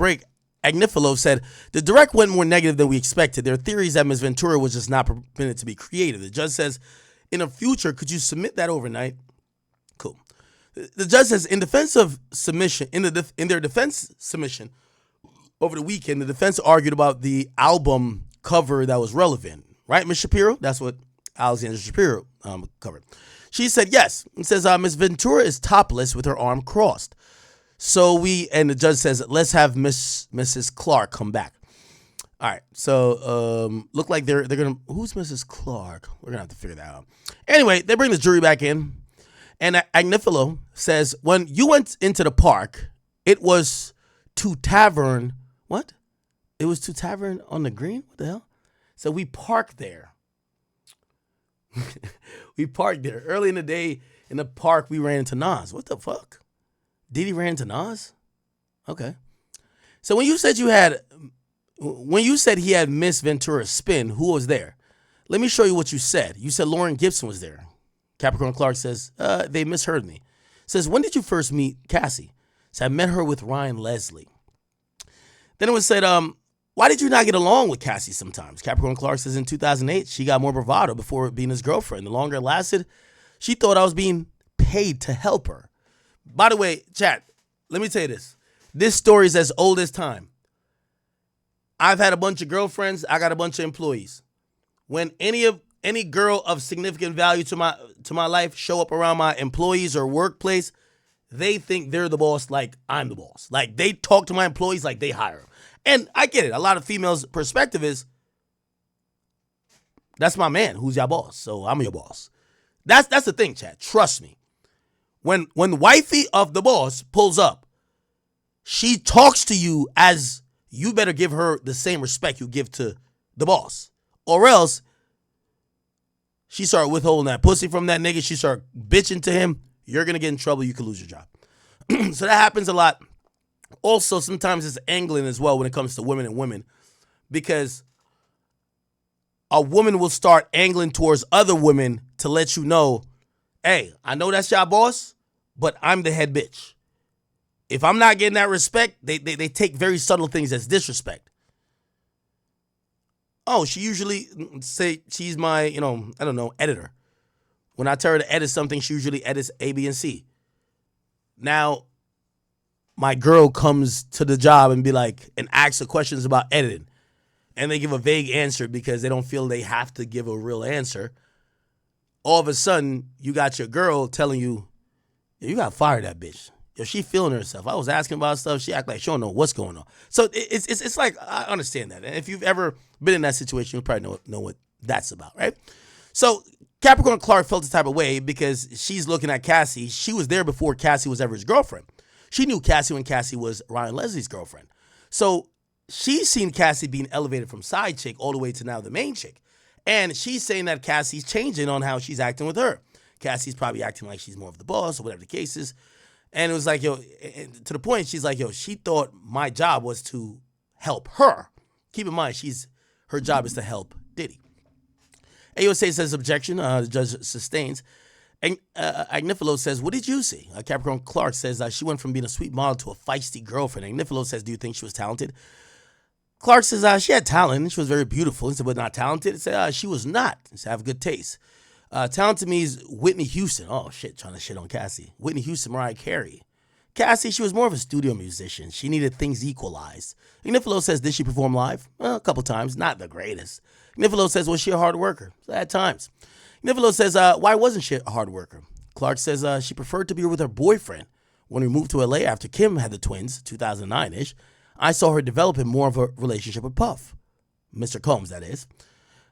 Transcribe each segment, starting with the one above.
break, Agnifilo said, the direct went more negative than we expected. There are theories that Ms. Ventura was just not permitted to be creative. The judge says, in the future, could you submit that overnight? Cool. The judge says, in defense of submission, in their defense submission over the weekend, the defense argued about the album cover that was relevant. Right, Ms. Shapiro? That's what Alexandra Shapiro covered. She said, yes. It says, Ms. Ventura is topless with her arm crossed. So and the judge says, let's have Mrs. Clark come back. All right, so look like they're gonna. Who's Mrs. Clark? We're gonna have to figure that out. Anyway, they bring the jury back in, and Agnifilo says, when you went into the park, it was to tavern. What? It was to tavern on the green. What the hell? So we parked there. We parked there early in the day in the park. We ran into Nas. What the fuck? Diddy ran into Nas? Okay. So when you said he had Miss Ventura's spin, who was there? Let me show you what you said. You said Lauren Gibson was there. Capricorn Clark says, they misheard me. Says, when did you first meet Cassie? So I met her with Ryan Leslie. Then it was said, why did you not get along with Cassie sometimes? Capricorn Clark says, in 2008, she got more bravado before being his girlfriend. The longer it lasted, she thought I was being paid to help her. By the way, chat, let me tell you this. This story is as old as time. I've had a bunch of girlfriends. I got a bunch of employees. When any girl of significant value to my life show up around my employees or workplace, they think they're the boss like I'm the boss. Like, they talk to my employees like they hire them. And I get it. A lot of females' perspective is, that's my man. Who's your boss? So I'm your boss. That's the thing, chat. Trust me. When wifey of the boss pulls up, she talks to you as you better give her the same respect you give to the boss. Or else she start withholding that pussy from that nigga. She start bitching to him. You're going to get in trouble. You could lose your job. So that happens a lot. Also, sometimes it's angling as well when it comes to women and women. Because a woman will start angling towards other women to let you know, hey, I know that's your boss, but I'm the head bitch. If I'm not getting that respect, they take very subtle things as disrespect. Oh, she usually say she's my, I don't know, editor. When I tell her to edit something, she usually edits A, B, and C. Now, my girl comes to the job and be like, and asks her questions about editing. And they give a vague answer because they don't feel they have to give a real answer. All of a sudden, you got your girl telling you, you got to fire that bitch. Yo, she feeling herself. I was asking about stuff. She act like she don't know what's going on. So it's like, I understand that. And if you've ever been in that situation, you probably know what that's about, right? So Capricorn Clark felt the type of way because she's looking at Cassie. She was there before Cassie was ever his girlfriend. She knew Cassie when Cassie was Ryan Leslie's girlfriend. So she's seen Cassie being elevated from side chick all the way to now the main chick. And she's saying that Cassie's changing on how she's acting with her. Cassie's probably acting like she's more of the boss or whatever the case is. And it was like, yo, to the point, she's like, yo, she thought my job was to help her. Keep in mind, her job is to help Diddy. AOSA says objection. The judge sustains. Agnifilo says, what did you see? Capricorn Clark says she went from being a sweet model to a feisty girlfriend. Agnifilo says, do you think she was talented? Clark says she had talent. She was very beautiful. He said, but not talented. He said she was not. He said, have good taste. Talent to me is Whitney Houston. Oh, shit, trying to shit on Cassie. Whitney Houston, Mariah Carey. Cassie, she was more of a studio musician. She needed things equalized. Agnifilo says, did she perform live? Well, a couple times. Not the greatest. Agnifilo says, was she a hard worker? So at times. Agnifilo says, why wasn't she a hard worker? Clark says she preferred to be with her boyfriend. When we moved to LA after Kim had the twins, 2009-ish, I saw her developing more of a relationship with Puff. Mr. Combs, that is.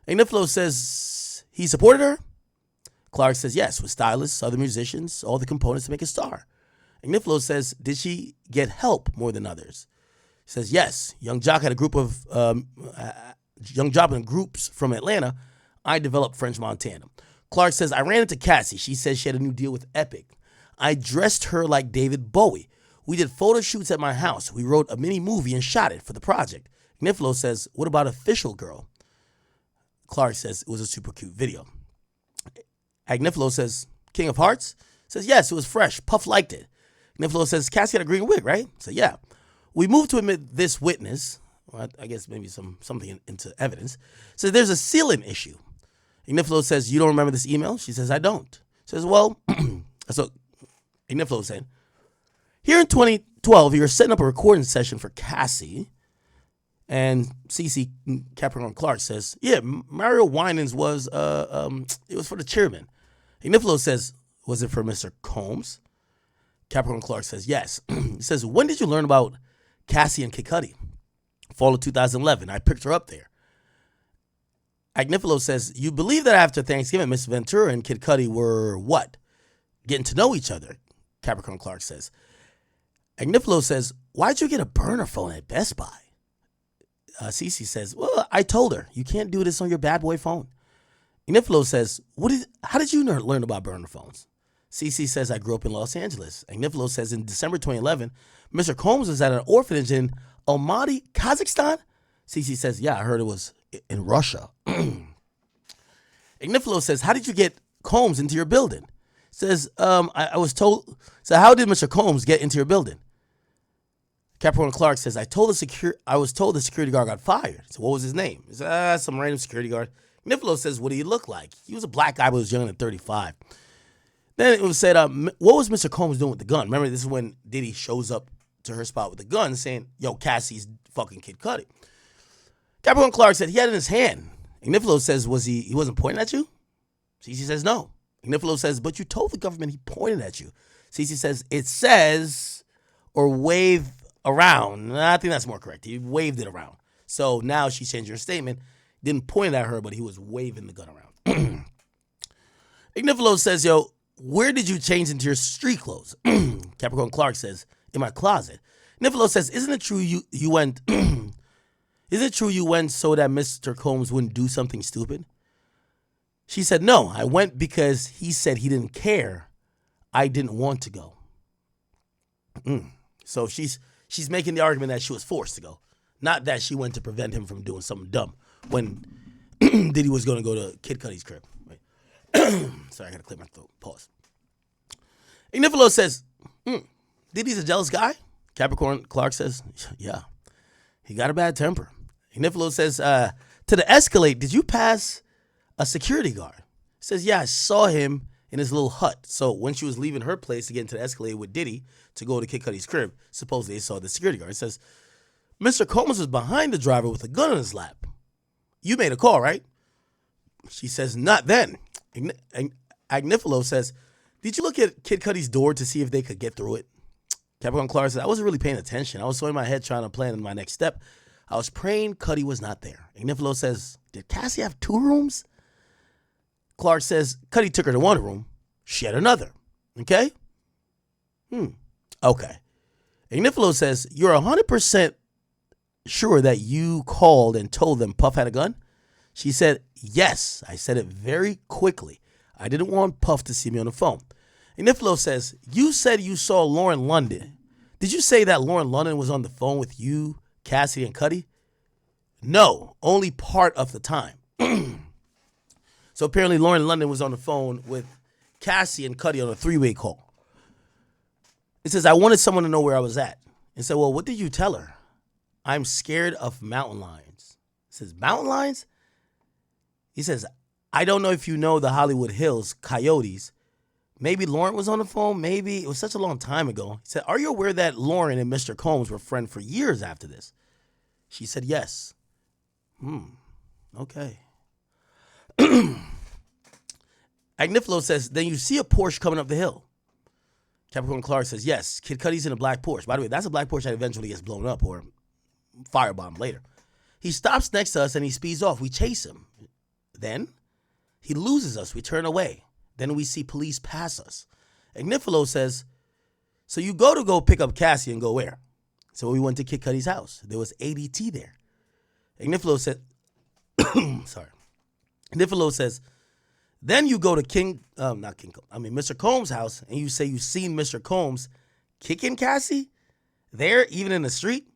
Agnifilo says he supported her. Clark says yes, with stylists, other musicians, all the components to make a star. Agnifilo says, did she get help more than others? He says yes. Young Jock had a group of Young Jock in groups from Atlanta. I developed French Montana. Clark says, I ran into Cassie. She says she had a new deal with Epic. I dressed her like David Bowie. We did photo shoots at my house. We wrote a mini movie and shot it for the project. Agnifilo says, what about Official Girl? Clark says it was a super cute video. Agnifilo says, King of Hearts? Says, yes, it was fresh. Puff liked it. Agnifilo says, Cassie had a green wig, right? So yeah. We move to admit this witness, well, I guess maybe something into evidence, says there's a sealing issue. Ignifilo says, you don't remember this email? She says, I don't. Says, well, so Ignifilo said, here in 2012, you were setting up a recording session for Cassie, and CC Capricorn Clark says, yeah, Mario Winans was, it was for the chairman. Ignifilo says, was it for Mr. Combs? Capricorn Clark says, yes. He says, when did you learn about Cassie and Kid Cudi? Fall of 2011. I picked her up there. Agnifilo says, you believe that after Thanksgiving, Miss Ventura and Kid Cudi were what? Getting to know each other, Capricorn Clark says. Agnifilo says, why'd you get a burner phone at Best Buy? Cece says, well, I told her, you can't do this on your bad boy phone. Agnifilo says, how did you learn about burner phones? Cece says, I grew up in Los Angeles. Agnifilo says, in December 2011, Mr. Combs was at an orphanage in Almaty, Kazakhstan? Cece says, yeah, I heard it was in Russia. Agnifilo says, how did you get Combs into your building? Says, I was told, so how did Mr. Combs get into your building? Capricorn Clark says, I was told the security guard got fired. So what was his name? He said, some random security guard. Agnifilo says, what did he look like? He was a black guy, but was younger than 35. Then it was said, what was Mr. Combs doing with the gun? Remember, this is when Diddy shows up to her spot with the gun saying, yo, Cassie's fucking Kid Cudi. Capricorn Clark said he had it in his hand. Agnifilo says, he wasn't pointing at you? Cece says, no. Agnifilo says, but you told the government he pointed at you. Cece says, it says, or wave around. I think that's more correct. He waved it around. So now she's changing her statement. Didn't point at her, but he was waving the gun around. Agnifilo says, yo, where did you change into your street clothes? Capricorn Clark says, in my closet. Agnifilo says, isn't it true you went Is it true you went so that Mr. Combs wouldn't do something stupid? She said, no, I went because he said he didn't care. I didn't want to go. So she's making the argument that she was forced to go, not that she went to prevent him from doing something dumb when Diddy was going to go to Kid Cudi's crib. Wait. Sorry, I got to clear my throat. Pause. Ignifilo says, Diddy's a jealous guy? Capricorn Clark says, yeah, he got a bad temper. Ignifilo says, to the Escalade, did you pass a security guard? He says, yeah, I saw him in his little hut. So when she was leaving her place to get into the Escalade with Diddy to go to Kid Cudi's crib, supposedly they saw the security guard. It says, Mr. Combs was behind the driver with a gun in his lap. You made a call, right? She says, not then. Agnifilo says, did you look at Kid Cudi's door to see if they could get through it? Capricorn Clark says, I wasn't really paying attention. I was so in my head trying to plan my next step. I was praying Cudi was not there. Agnifilo says, did Cassie have 2 rooms? Clark says, Cudi took her to one room. She had another. Okay? Okay. Agnifilo says, you're 100% sure that you called and told them Puff had a gun? She said, yes. I said it very quickly. I didn't want Puff to see me on the phone. Agnifilo says, you said you saw Lauren London. Did you say that Lauren London was on the phone with you, Cassie, and Cudi? No, only part of the time. So apparently Lauren London was on the phone with Cassie and Cudi on a 3-way call. It says, I wanted someone to know where I was at. And said, well, what did you tell her? I'm scared of mountain lions. It says, mountain lions? He says, I don't know if you know the Hollywood Hills coyotes. Maybe Lauren was on the phone. Maybe. It was such a long time ago. He said, are you aware that Lauren and Mr. Combs were friends for years after this? She said, yes. Okay. Agnifilo says, then you see a Porsche coming up the hill. Capricorn Clark says, yes, Kid Cudi's in a black Porsche. By the way, that's a black Porsche that eventually gets blown up or firebombed later. He stops next to us and he speeds off. We chase him. Then he loses us. We turn away. Then we see police pass us. Agnifilo says, so you go pick up Cassie and go where? So we went to Kid Cudi's house. There was ADT there. Agnifilo said, sorry. Agnifilo says, then you go to Mr. Combs' house and you say you seen Mr. Combs kicking Cassie there, even in the street?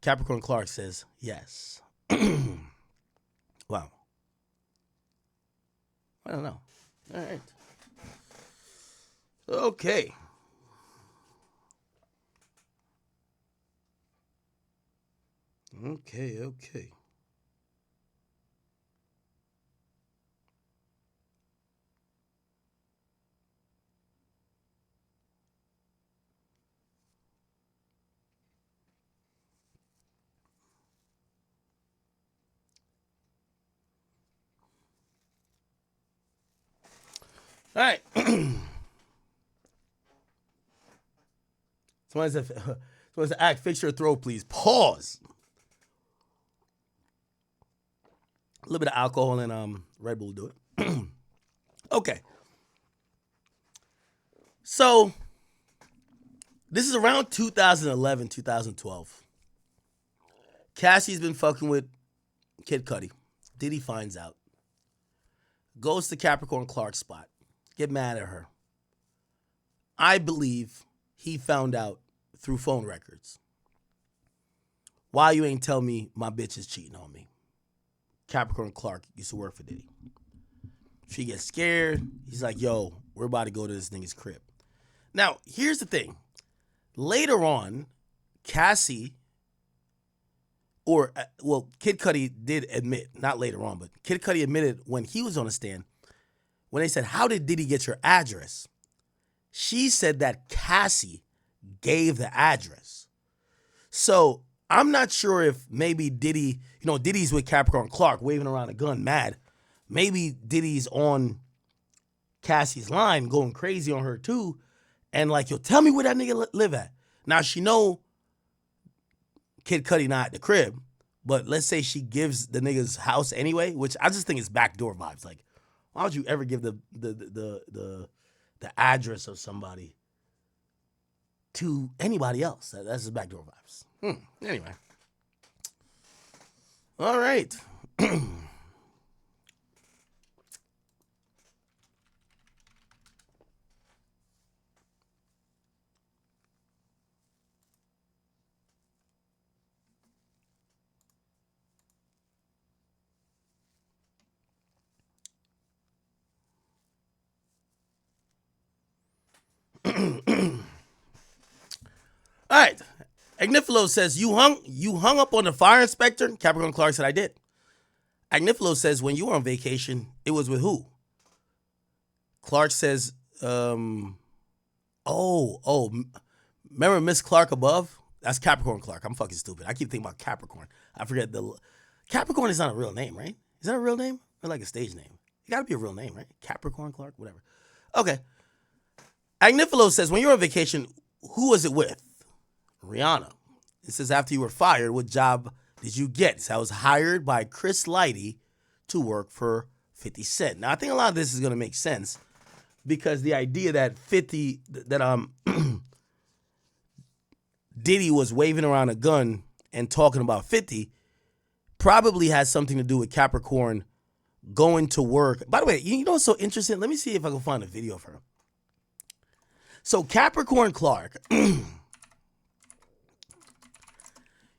Capricorn Clark says, yes. Wow. I don't know. All right. Okay. Okay, okay. All right. Someone said, act, fix your throat, please. Pause. A little bit of alcohol and Red Bull do it. Okay. So this is around 2011, 2012. Cassie's been fucking with Kid Cudi. Diddy finds out. Goes to Capricorn Clark's spot. Get mad at her. I believe he found out through phone records. Why you ain't tell me my bitch is cheating on me? Capricorn Clark used to work for Diddy. She gets scared. He's like, yo, we're about to go to this nigga's crib. Now, here's the thing. Later on, Cassie, Kid Cudi did admit, not later on, but Kid Cudi admitted when he was on the stand, when they said, how did Diddy get your address? She said that Cassie gave the address. So I'm not sure if maybe Diddy, Diddy's with Capricorn Clark waving around a gun mad. Maybe Diddy's on Cassie's line going crazy on her too. And like, yo, tell me where that nigga live at. Now she know Kid Cudi not at the crib, but let's say she gives the nigga's house anyway, which I just think is backdoor vibes. Like, why would you ever give the address of somebody to anybody else? That's just backdoor vibes. Anyway. All right. All right. Agnifilo says, you hung up on the fire inspector? Capricorn Clark said, I did. Agnifilo says, when you were on vacation, it was with who? Clark says, remember Miss Clark above? That's Capricorn Clark. I'm fucking stupid. I keep thinking about Capricorn. I forget Capricorn is not a real name, right? Is that a real name? Or like a stage name? It gotta be a real name, right? Capricorn Clark, whatever. Okay. Agnifilo says, when you were on vacation, who was it with? Rihanna. It says, after you were fired, what job did you get? It says, I was hired by Chris Lighty to work for 50 Cent. Now, I think a lot of this is going to make sense because the idea that Diddy was waving around a gun and talking about 50 probably has something to do with Capricorn going to work. By the way, you know what's so interesting? Let me see if I can find a video of her. So Capricorn Clark,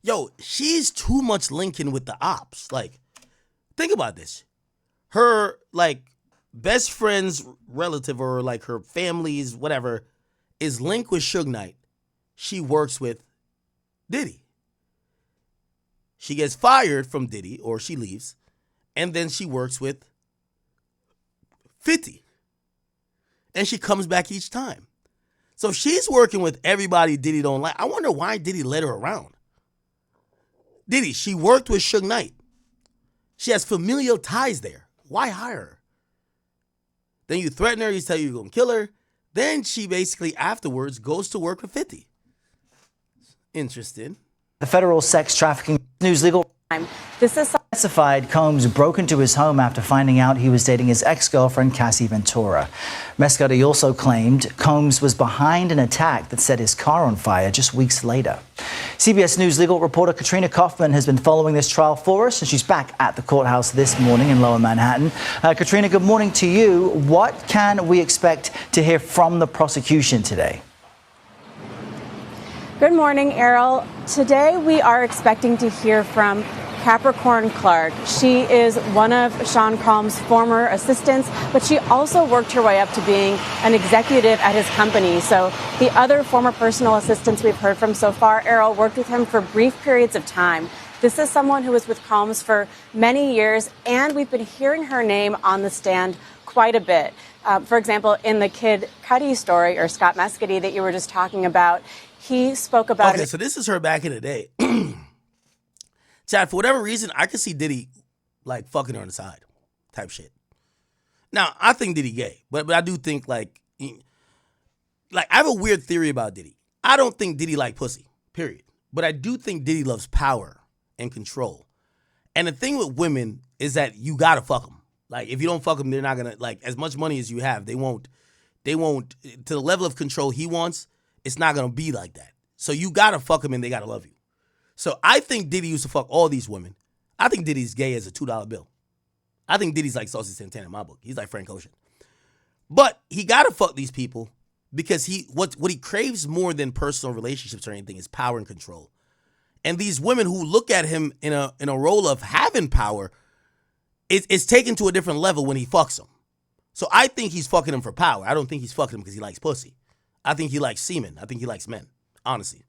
yo, she's too much linking with the ops. Like, think about this. Her, like, best friend's relative or, like, her family's whatever is linked with Suge Knight. She works with Diddy. She gets fired from Diddy, or she leaves, and then she works with 50. And she comes back each time. So she's working with everybody Diddy don't like. I wonder why Diddy let her around. Diddy, she worked with Suge Knight. She has familial ties there. Why hire her? Then you threaten her, you tell her you're going to kill her. Then she basically afterwards goes to work with 50. Interesting. The federal sex trafficking news legal. This is specified Combs broke into his home after finding out he was dating his ex-girlfriend, Cassie Ventura. Mescudi also claimed Combs was behind an attack that set his car on fire just weeks later. CBS News legal reporter Katrina Kaufman has been following this trial for us, and she's back at the courthouse this morning in Lower Manhattan. Katrina, good morning to you. What can we expect to hear from the prosecution today? Good morning, Errol. Today we are expecting to hear from Capricorn Clark. She is one of Sean Combs' former assistants, but she also worked her way up to being an executive at his company. So the other former personal assistants we've heard from so far, Errol, worked with him for brief periods of time. This is someone who was with Combs for many years, and we've been hearing her name on the stand quite a bit. For example, in the Kid Cudi story, or Scott Mescudi that you were just talking about, he spoke about Okay, so this is her back in the day. Chad, for whatever reason, I could see Diddy like fucking her on the side type shit. Now, I think Diddy gay, but I do think like I have a weird theory about Diddy. I don't think Diddy like pussy, period. But I do think Diddy loves power and control. And the thing with women is that you gotta fuck them. Like, if you don't fuck them, they're not gonna, like, as much money as you have, they won't, to the level of control he wants, it's not gonna be like that. So you gotta fuck them and they gotta love you. So I think Diddy used to fuck all these women. I think Diddy's gay as a $2 bill. I think Diddy's like Saucy Santana in my book. He's like Frank Ocean. But he gotta fuck these people because what he craves more than personal relationships or anything is power and control. And these women who look at him in a role of having power, it's taken to a different level when he fucks them. So I think he's fucking them for power. I don't think he's fucking them because he likes pussy. I think he likes semen. I think he likes men, honestly.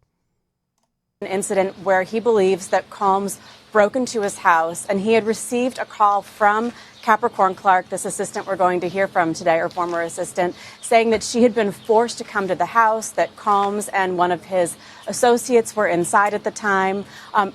An incident where he believes that Combs broke into his house and he had received a call from Capricorn Clark, this assistant we're going to hear from today, or former assistant, saying that she had been forced to come to the house, that Combs and one of his associates were inside at the time.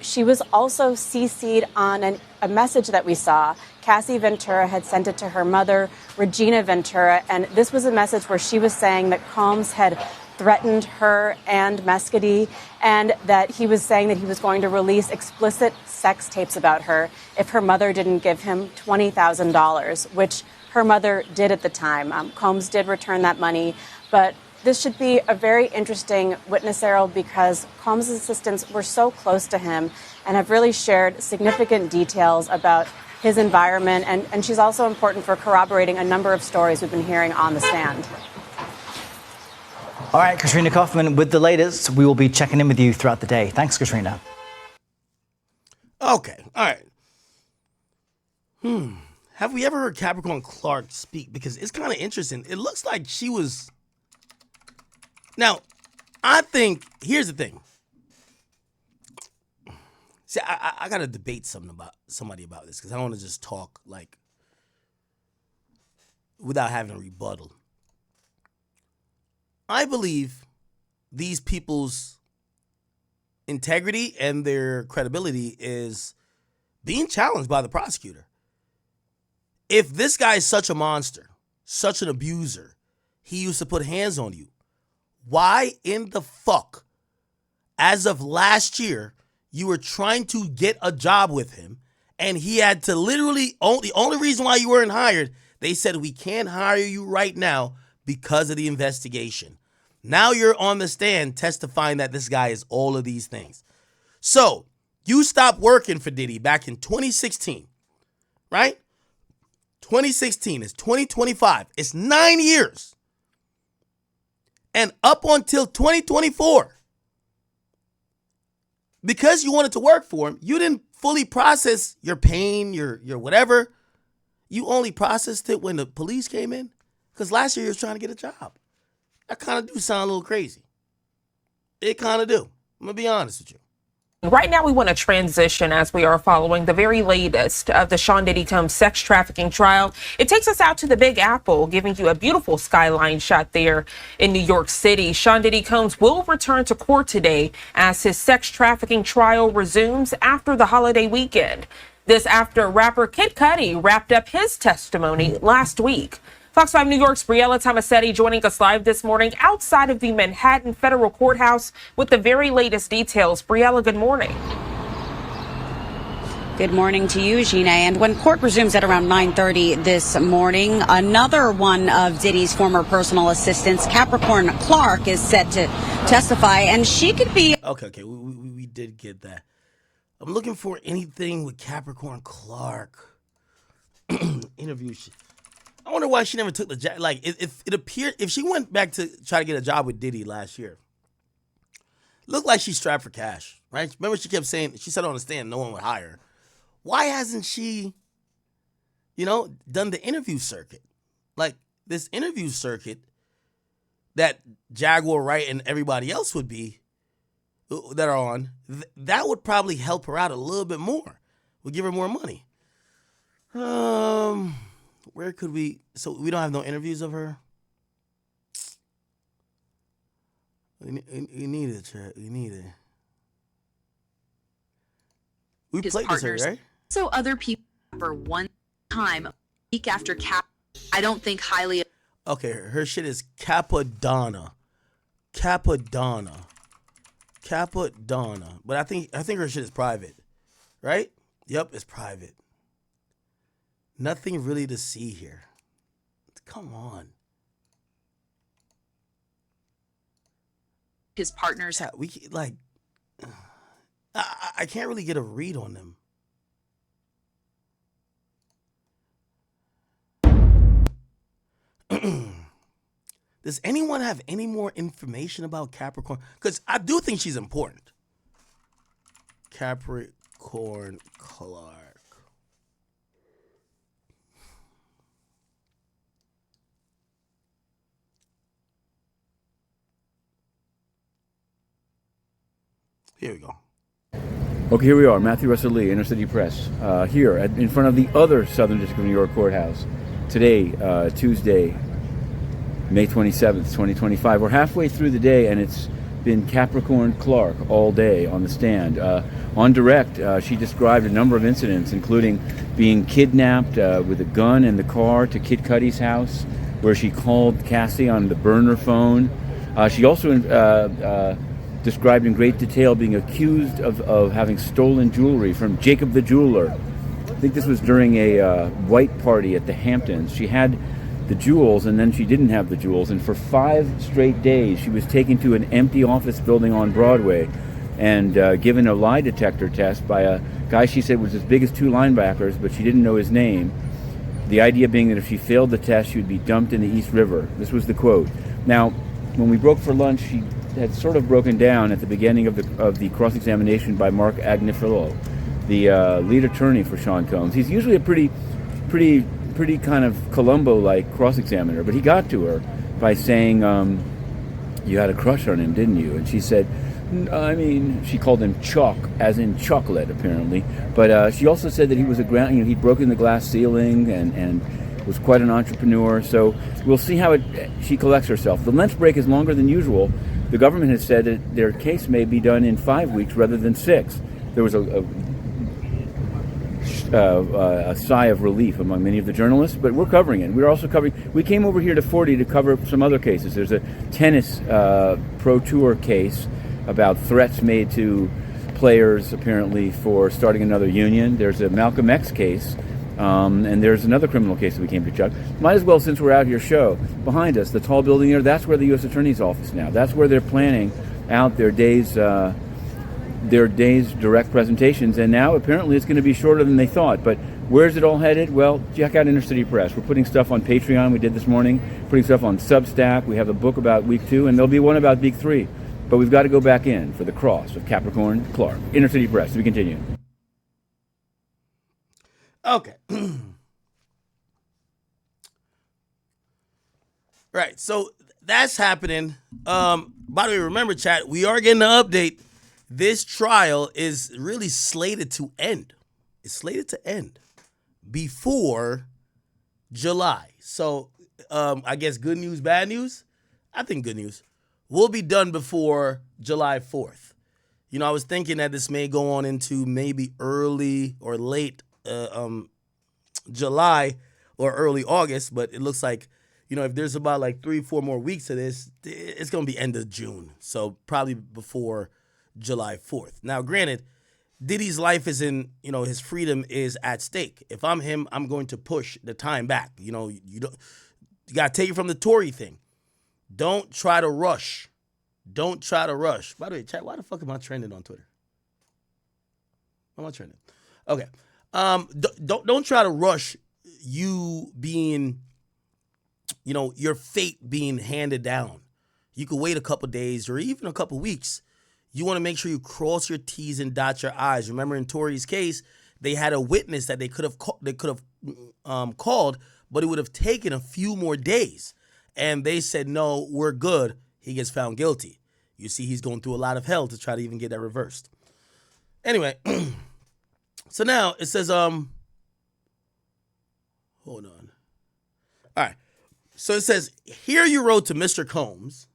She was also CC'd on a message that we saw. Cassie Ventura had sent it to her mother, Regina Ventura, and this was a message where she was saying that Combs had threatened her and Mescudi, and that he was saying that he was going to release explicit sex tapes about her if her mother didn't give him $20,000, which her mother did at the time. Combs did return that money, but this should be a very interesting witness, Errol, because Combs' assistants were so close to him and have really shared significant details about his environment, and she's also important for corroborating a number of stories we've been hearing on the stand. All right, Katrina Kaufman, with the latest, we will be checking in with you throughout the day. Thanks, Katrina. Okay, all right. Have we ever heard Capricorn Clark speak? Because it's kind of interesting. It looks like she was... Now, I think... Here's the thing. See, I got to debate somebody about this because I don't want to just talk, like, without having a rebuttal. I believe these people's integrity and their credibility is being challenged by the prosecutor. If this guy is such a monster, such an abuser, he used to put hands on you, why in the fuck, as of last year, you were trying to get a job with him and he had to literally, the only reason why you weren't hired, they said, we can't hire you right now because of the investigation. Now you're on the stand testifying that this guy is all of these things. So you stopped working for Diddy back in 2016, right? 2016 is 2025. It's 9 years. And up until 2024, because you wanted to work for him, you didn't fully process your pain, your whatever. You only processed it when the police came in. Because last year you was trying to get a job. That kind of do sound a little crazy. It kind of do. I'm going to be honest with you. Right now, we want to transition as we are following the very latest of the Sean Diddy Combs sex trafficking trial. It takes us out to the Big Apple, giving you a beautiful skyline shot there in New York City. Sean Diddy Combs will return to court today as his sex trafficking trial resumes after the holiday weekend. This after rapper Kid Cudi wrapped up his testimony last week. Fox 5 New York's Briella Tomasetti joining us live this morning outside of the Manhattan Federal Courthouse with the very latest details. Briella, good morning. Good morning to you, Gina. And when court resumes at around 9:30 this morning, another one of Diddy's former personal assistants, Capricorn Clark, is set to testify, and she could be... Okay, we did get that. I'm looking for anything with Capricorn Clark. Interview. I wonder why she never took the job. Like, if it appeared, if she went back to try to get a job with Diddy last year, looked like she's strapped for cash, right? Remember she kept saying, she said on the stand, no one would hire her. Why hasn't she, done the interview circuit? Like, this interview circuit that Jaguar Wright and everybody else would be, that are on, that would probably help her out a little bit more. We'll give her more money. Where could we? So we don't have no interviews of her. We need it, chat. We need it. We His played partners. this, right? So other people for one time, a week after Cap, I don't think highly. Okay, her shit is Capadonna. Capadonna. But I think her shit is private. Right? Yep, it's private. Nothing really to see here. Come on. His partners. We like I can't really get a read on them. Does anyone have any more information about Capricorn? Because I do think she's important. Capricorn Clark. Here we go. Okay, here we are, Matthew Russell Lee, Inner City Press, here in front of the other Southern District of New York courthouse. Today, Tuesday, May 27th, 2025. We're halfway through the day, and it's been Capricorn Clark all day on the stand. On direct, she described a number of incidents, including being kidnapped with a gun in the car to Kid Cudi's house, where she called Cassie on the burner phone. She also described in great detail being accused of having stolen jewelry from Jacob the Jeweler. I think this was during a white party at the Hamptons. She had the jewels, and then she didn't have the jewels, and for 5 straight days she was taken to an empty office building on Broadway and given a lie detector test by a guy she said was as big as 2 linebackers, but she didn't know his name. The idea being that if she failed the test, she would be dumped in the East River. This was the quote. Now, when we broke for lunch, she had sort of broken down at the beginning of the cross-examination by Mark Agnifilo, the lead attorney for Sean Combs. He's usually a pretty kind of Columbo-like cross-examiner, but he got to her by saying, you had a crush on him, didn't you? And she said, I mean, she called him Chalk, as in chocolate, apparently. But she also said that he was he'd broken the glass ceiling and was quite an entrepreneur. So we'll see how she collects herself. The lunch break is longer than usual. The government has said that their case may be done in 5 weeks rather than 6. There was a sigh of relief among many of the journalists, but we're covering it. We're also covering. We came over here to 40 to cover some other cases. There's a tennis pro tour case about threats made to players, apparently, for starting another union. There's a Malcolm X case, and there's another criminal case that we came to check. Might as well, since we're out here, show behind us the tall building there. That's where the U.S. Attorney's office now. That's where they're planning out their day's direct presentations, and now apparently it's going to be shorter than they thought. But where's it all headed? Well, check out Inner City Press. We're putting stuff on Patreon. We did this morning. Putting stuff on Substack. We have a book about week 2, and there'll be one about week 3. But we've got to go back in for the cross of Capricorn Clark. Inner City Press. We continue. Okay. Right. So that's happening. By the way, remember, chat, we are getting an update. This trial is really slated to end. It's slated to end before July. So I guess good news, bad news? I think good news. We'll be done before July 4th. You know, I was thinking that this may go on into maybe early or late July or early August, but it looks like, you know, if there's about like 3-4 more weeks of this, it's going to be end of June. So probably before July 4th. Now, granted, Diddy's life is in, you know, his freedom is at stake. If I'm him, I'm going to push the time back. You know, you got to take it from the Tory thing. Don't try to rush. Don't try to rush. By the way, chat, why the fuck am I trending on Twitter? Why am I trending? Okay. Don't try to rush you being, you know, your fate being handed down. You could wait a couple days or even a couple weeks. You want to make sure you cross your T's and dot your I's. Remember in Tory's case, they had a witness that they could have called, but it would have taken a few more days. And they said, no, we're good. He gets found guilty. You see he's going through a lot of hell to try to even get that reversed. Anyway, so now it says, hold on. All right. So it says, here you wrote to Mr. Combs,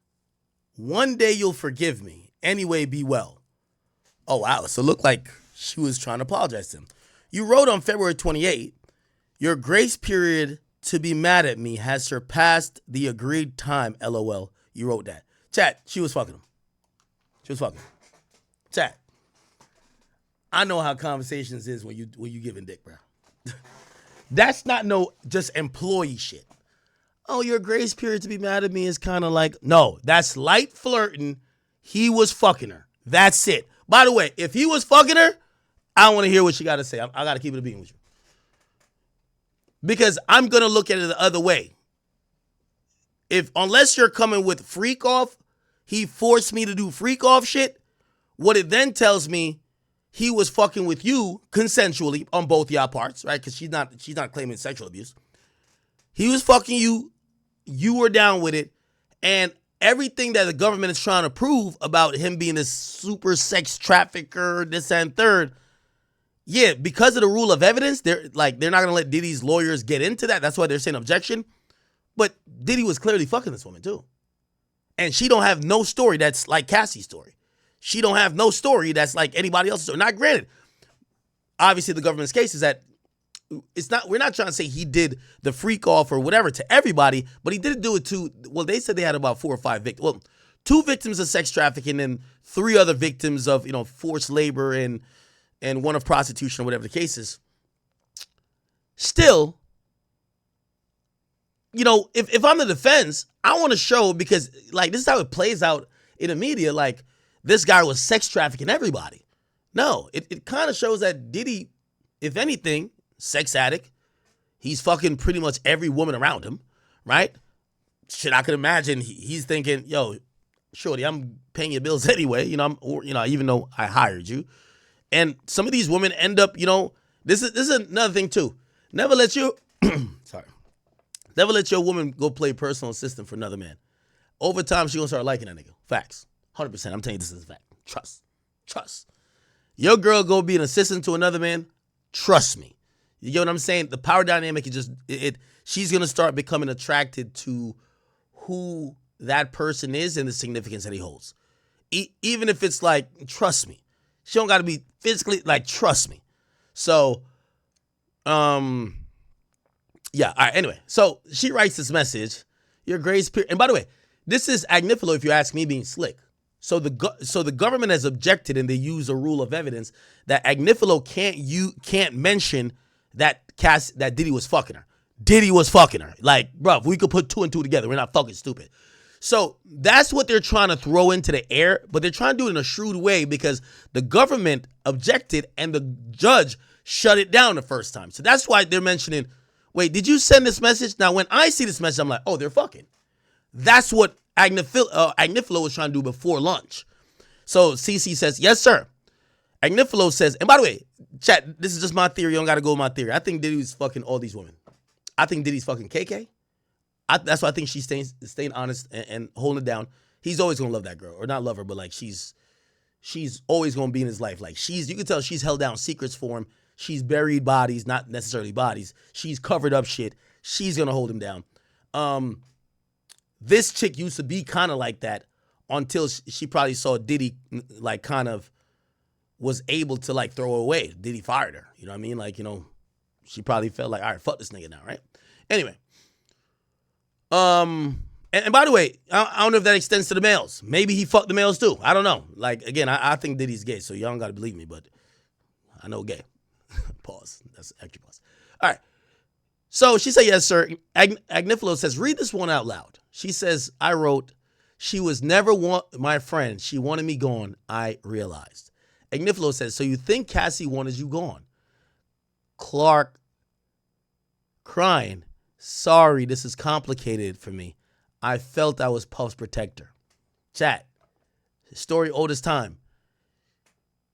one day you'll forgive me. Anyway, be well. Oh, wow. So it looked like she was trying to apologize to him. You wrote on February 28th, your grace period to be mad at me has surpassed the agreed time, LOL. You wrote that. Chat, she was fucking him. She was fucking him. Chat, I know how conversations is when you giving dick, bro. That's not no just employee shit. Oh, your grace period to be mad at me is kind of like, no, that's light flirting. He was fucking her. That's it. By the way, if he was fucking her, I don't want to hear what she got to say. I got to keep it a being with you. Because I'm going to look at it the other way. Unless you're coming with freak off, he forced me to do freak off shit. What it then tells me, he was fucking with you consensually on both y'all parts, right? Because she's not claiming sexual abuse. He was fucking you. You were down with it. And everything that the government is trying to prove about him being a super sex trafficker, this and third, yeah, because of the rule of evidence, they're not gonna let Diddy's lawyers get into that. That's why they're saying objection. But Diddy was clearly fucking this woman too. And she don't have no story that's like Cassie's story. She don't have no story that's like anybody else's story. Not granted. Obviously, the government's case is that we're not trying to say he did the freak off or whatever to everybody, but he did do it to, well, they said they had about 4 or 5 victims. Well, 2 victims of sex trafficking and 3 other victims of, forced labor and one of prostitution or whatever the case is. Still, if I'm the defense, I want to show, because like this is how it plays out in the media, like this guy was sex trafficking everybody. No, it kind of shows that Diddy, if anything, sex addict. He's fucking pretty much every woman around him, right? Shit, I could imagine he's thinking, yo, shorty, I'm paying your bills anyway, even though I hired you. And some of these women end up, this is another thing too. Never let your woman go play personal assistant for another man. Over time, she gonna start liking that nigga. Facts. 100%. I'm telling you this is a fact. Trust. Your girl go be an assistant to another man. Trust me. You get what I'm saying? The power dynamic is just, she's going to start becoming attracted to who that person is and the significance that he holds. Even if it's like, trust me. She don't got to be physically, like, trust me. So, yeah. All right. Anyway, so she writes this message. Your grace period. And by the way, this is Agnifilo, if you ask me, being slick. So the government has objected, and they use a rule of evidence that Agnifilo can't mention that Diddy was fucking her. Diddy was fucking her. Like, bro, we could put 2 and 2 together. We're not fucking stupid. So that's what they're trying to throw into the air, but they're trying to do it in a shrewd way because the government objected and the judge shut it down the first time. So that's why they're mentioning, wait, did you send this message? Now, when I see this message, I'm like, oh, they're fucking. That's what Agnifilo was trying to do before lunch. So CC says, yes, sir. Agnifilo says, and by the way, chat, this is just my theory. You don't got to go with my theory. I think Diddy's fucking all these women. I think Diddy's fucking KK. That's why I think she's staying honest and holding it down. He's always going to love that girl. Or not love her, but like she's always going to be in his life. Like you can tell she's held down secrets for him. She's buried bodies, not necessarily bodies. She's covered up shit. She's going to hold him down. This chick used to be kind of like that until she probably saw Diddy like kind of was able to like throw her away. Diddy fired her. You know what I mean? Like, she probably felt like, all right, fuck this nigga now, right? Anyway. And by the way, I don't know if that extends to the males. Maybe he fucked the males too. I don't know. Like, again, I think Diddy's gay, so y'all don't got to believe me, but I know gay. Pause. That's extra pause. All right. So she said, yes, sir. Agnifilo says, read this one out loud. She says, I wrote, she was never my friend. She wanted me gone. I realized. Agnifilo says, so you think Cassie wanted you gone? Clark crying. Sorry, this is complicated for me. I felt I was Puff's protector. Chat. Story oldest time.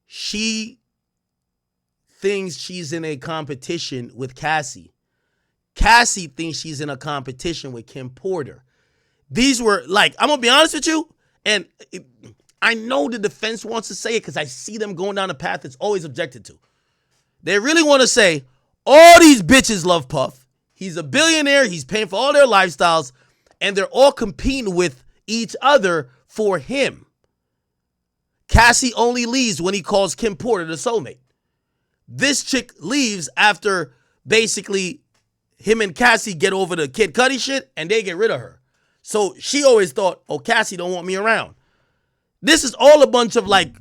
She thinks she's in a competition with Cassie. Cassie thinks she's in a competition with Kim Porter. These were, like, I'm going to be honest with you, And I know the defense wants to say it because I see them going down a path that's always objected to. They really want to say, all these bitches love Puff. He's a billionaire. He's paying for all their lifestyles. And they're all competing with each other for him. Cassie only leaves when he calls Kim Porter the soulmate. This chick leaves after basically him and Cassie get over the Kid Cudi shit and they get rid of her. So she always thought, oh, Cassie don't want me around. This is all a bunch of like,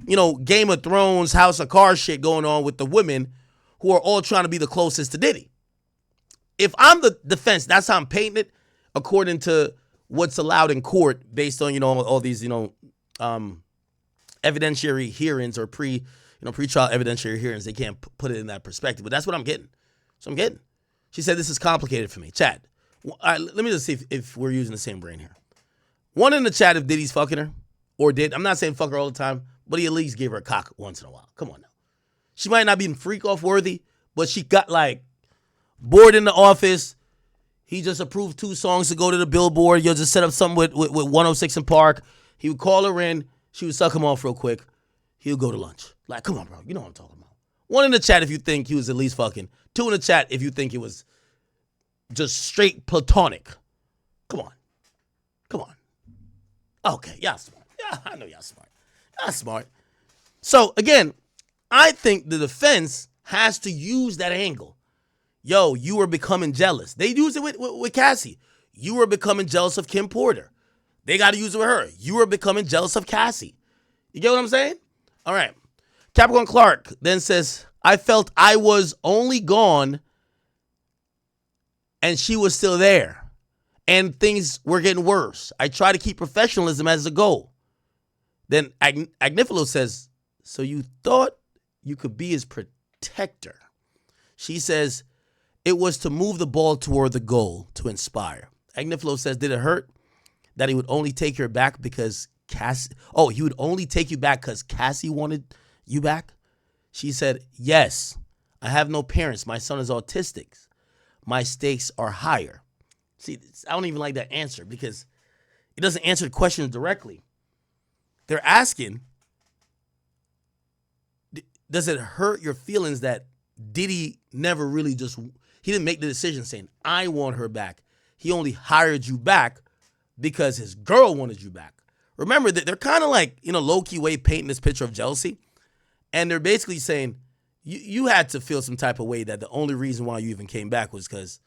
Game of Thrones, House of Cards shit going on with the women who are all trying to be the closest to Diddy. If I'm the defense, that's how I'm painting it according to what's allowed in court based on, all these, evidentiary hearings or pre-trial evidentiary hearings. They can't put it in that perspective, but that's what I'm getting. So I'm getting. She said, this is complicated for me. Chat. Let me just see if we're using the same brain here. One in the chat if Diddy's fucking her or did. I'm not saying fuck her all the time, but he at least gave her a cock once in a while. Come on now. She might not be freak off worthy, but she got like bored in the office. He just approved 2 songs to go to the Billboard. You'll just set up something with 106 and Park. He would call her in. She would suck him off real quick. He would go to lunch. Like, come on, bro. You know what I'm talking about. 1 in the chat if you think he was at least fucking. 2 in the chat if you think it was just straight platonic. Come on. Come on. Okay, y'all smart. Yeah, I know y'all smart. Y'all smart. So, again, I think the defense has to use that angle. Yo, you were becoming jealous. They use it with Cassie. You were becoming jealous of Kim Porter. They got to use it with her. You were becoming jealous of Cassie. You get what I'm saying? All right. Capricorn Clark then says, I felt I was only gone and she was still there. And things were getting worse. I try to keep professionalism as a goal. Then Agnifilo says, so you thought you could be his protector. She says, it was to move the ball toward the goal, to inspire. Agnifilo says, did it hurt that he would only take her back because he would only take you back because Cassie wanted you back? She said, yes, I have no parents. My son is autistic. My stakes are higher. See, I don't even like that answer because it doesn't answer the question directly. They're asking, does it hurt your feelings that Diddy never really he didn't make the decision saying, I want her back. He only hired you back because his girl wanted you back. Remember that they're kind of like, low-key way painting this picture of jealousy. And they're basically saying, you had to feel some type of way that the only reason why you even came back was because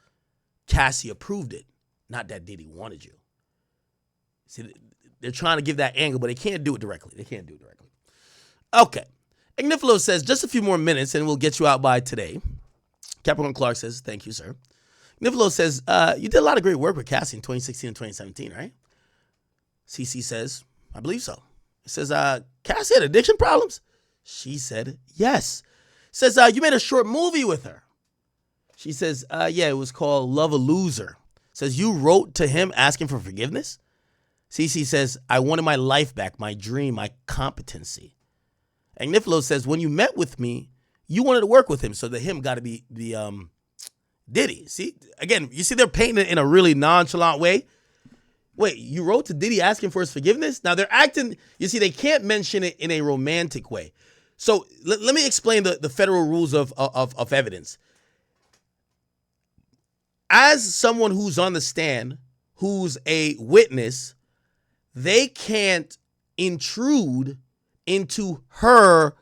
Cassie approved it, not that Diddy wanted you. See, they're trying to give that angle, but they can't do it directly. Okay. Agnifilo says, just a few more minutes and we'll get you out by today. Capricorn Clark says, thank you, sir. Agnifilo says, you did a lot of great work with Cassie in 2016 and 2017, right? CC says, I believe so. It says, Cassie had addiction problems? She said, yes. Says, you made a short movie with her. She says, yeah, it was called Love a Loser. Says, you wrote to him asking for forgiveness? CC says, I wanted my life back, my dream, my competency. Agnifilo says, when you met with me, you wanted to work with him, so the him got to be Diddy. See, again, you see they're painting it in a really nonchalant way. Wait, you wrote to Diddy asking for his forgiveness? Now they're acting, you see, they can't mention it in a romantic way. So let me explain the federal rules of evidence. As someone who's on the stand, who's a witness, they can't intrude into her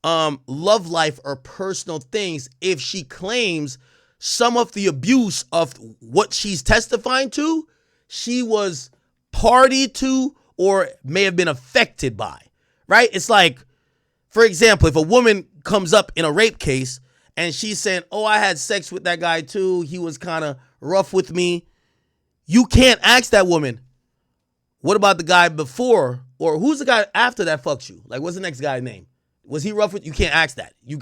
love life or personal things if she claims some of the abuse of what she's testifying to, she was party to or may have been affected by, right? It's like, for example, if a woman comes up in a rape case and she's saying, oh, I had sex with that guy too, he was kind of rough with me, you can't ask that woman, what about the guy before, or who's the guy after that fucked you? Like, what's the next guy's name? Was he rough with you? You can't ask that. You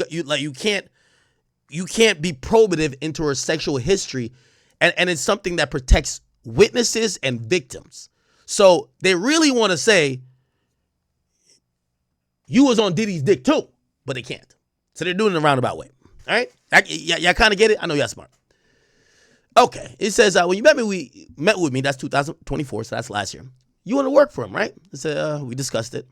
can't be probative into her sexual history, and it's something that protects witnesses and victims. So they really want to say you was on Diddy's dick too, but they can't. So they're doing it in a roundabout way. All right, y'all kind of get it. I know y'all smart. Okay, it says when you met with me, that's 2024, so that's last year. you want to work for him, right? I said, we discussed it.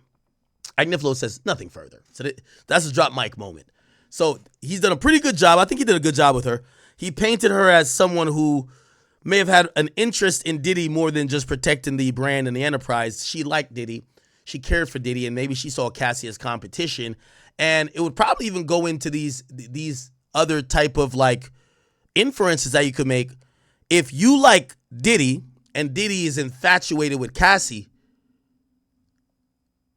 Agnifilo says nothing further. So that's a drop mic moment. So he's done a pretty good job. I think he did a good job with her. He painted her as someone who may have had an interest in Diddy more than just protecting the brand and the enterprise. She liked Diddy. She cared for Diddy, and maybe she saw Cassie as competition. And it would probably even go into these other type of like inferences that you could make. If you like Diddy and Diddy is infatuated with Cassie,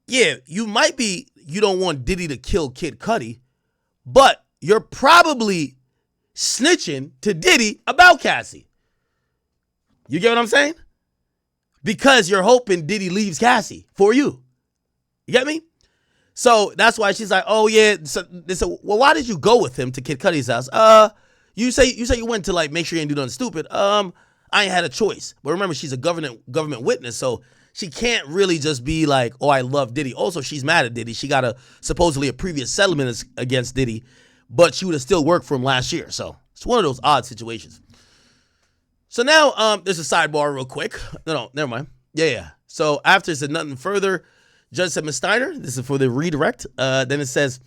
yeah, you don't want Diddy to kill Kid Cudi, but you're probably snitching to Diddy about Cassie. You get what I'm saying? Because you're hoping Diddy leaves Cassie for you. You get me? So that's why she's like, oh yeah. So they said, well, why did you go with him to Kid Cudi's house? You say you went to like make sure you didn't do nothing stupid. I ain't had a choice. But remember, she's a government witness, so she can't really just be like, oh, I love Diddy. Also, she's mad at Diddy. She got supposedly a previous settlement against Diddy, but she would have still worked for him last year. So it's one of those odd situations. So now there's a sidebar real quick. No, never mind. Yeah. So after it said nothing further, judge said, Ms. Steiner, this is for the redirect. Then it says,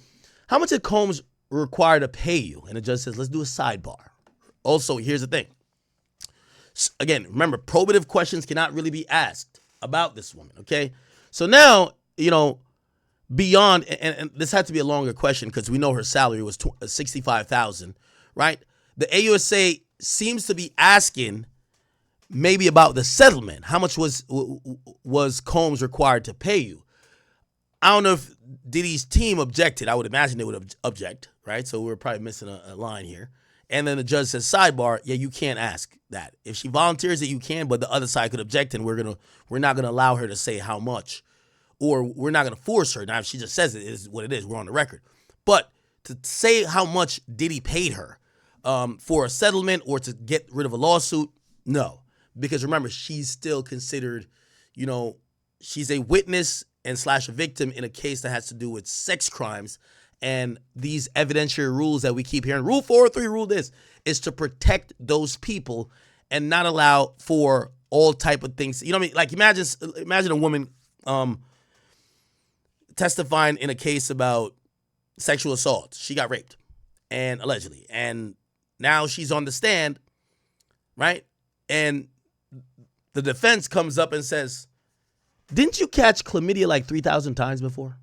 how much did Combs require to pay you? And the judge says, let's do a sidebar. Also, here's the thing. Again, remember, probative questions cannot really be asked about this woman, okay? So now, beyond, and this had to be a longer question because we know her salary was $65,000, right? The AUSA seems to be asking maybe about the settlement. How much was Combs required to pay you? I don't know if Diddy's team objected. I would imagine they would object, right? So we're probably missing a line here. And then the judge says, sidebar, yeah, you can't ask that. If she volunteers it, you can, but the other side could object, and we're not gonna allow her to say how much, or we're not gonna force her. Now, if she just says it is what it is, we're on the record. But to say how much Diddy paid her for a settlement or to get rid of a lawsuit, no, because remember, she's still considered, she's a witness and / a victim in a case that has to do with sex crimes. And these evidentiary rules that we keep hearing, Rule 403, rule this, is to protect those people and not allow for all type of things. You know what I mean? Like imagine a woman testifying in a case about sexual assault. She got raped, and allegedly, and now she's on the stand, right? And the defense comes up and says, "Didn't you catch chlamydia like 3,000 times before?"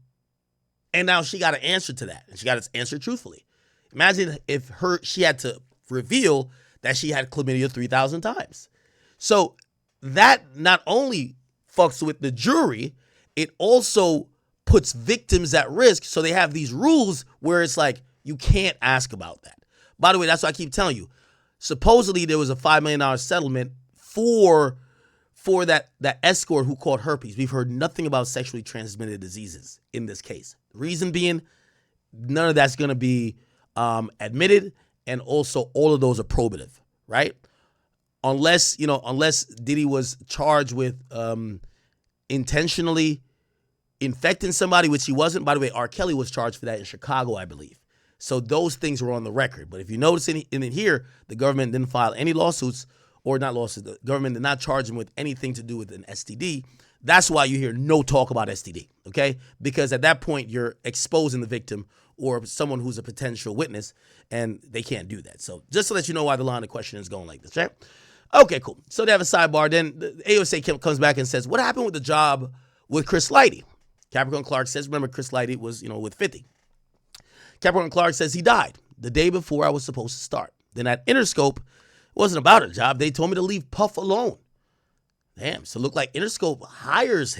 And now she got to answer to that, and she got to answer truthfully. Imagine if she had to reveal that she had chlamydia 3,000 times. So that not only fucks with the jury, it also puts victims at risk. So they have these rules where it's like, you can't ask about that. By the way, that's what I keep telling you. Supposedly there was a $5 million settlement for that escort who caught herpes. We've heard nothing about sexually transmitted diseases in this case. Reason being, none of that's going to be admitted, and also all of those are probative, right? Unless Diddy was charged with intentionally infecting somebody, which he wasn't. By the way, R. Kelly was charged for that in Chicago, I believe. So those things were on the record. But if you notice in here, the government didn't file any lawsuits, or not lawsuits. The government did not charge him with anything to do with an STD. That's why you hear no talk about STD, okay? Because at that point, you're exposing the victim or someone who's a potential witness, and they can't do that. So just to let you know why the line of question is going like this, right? Okay, cool. So they have a sidebar. Then the AOSA comes back and says, what happened with the job with Chris Lighty? Capricorn Clark says, remember, Chris Lighty was, with 50. Capricorn Clark says he died the day before I was supposed to start. Then at Interscope, it wasn't about a job. They told me to leave Puff alone. Damn, so it looked like Interscope hires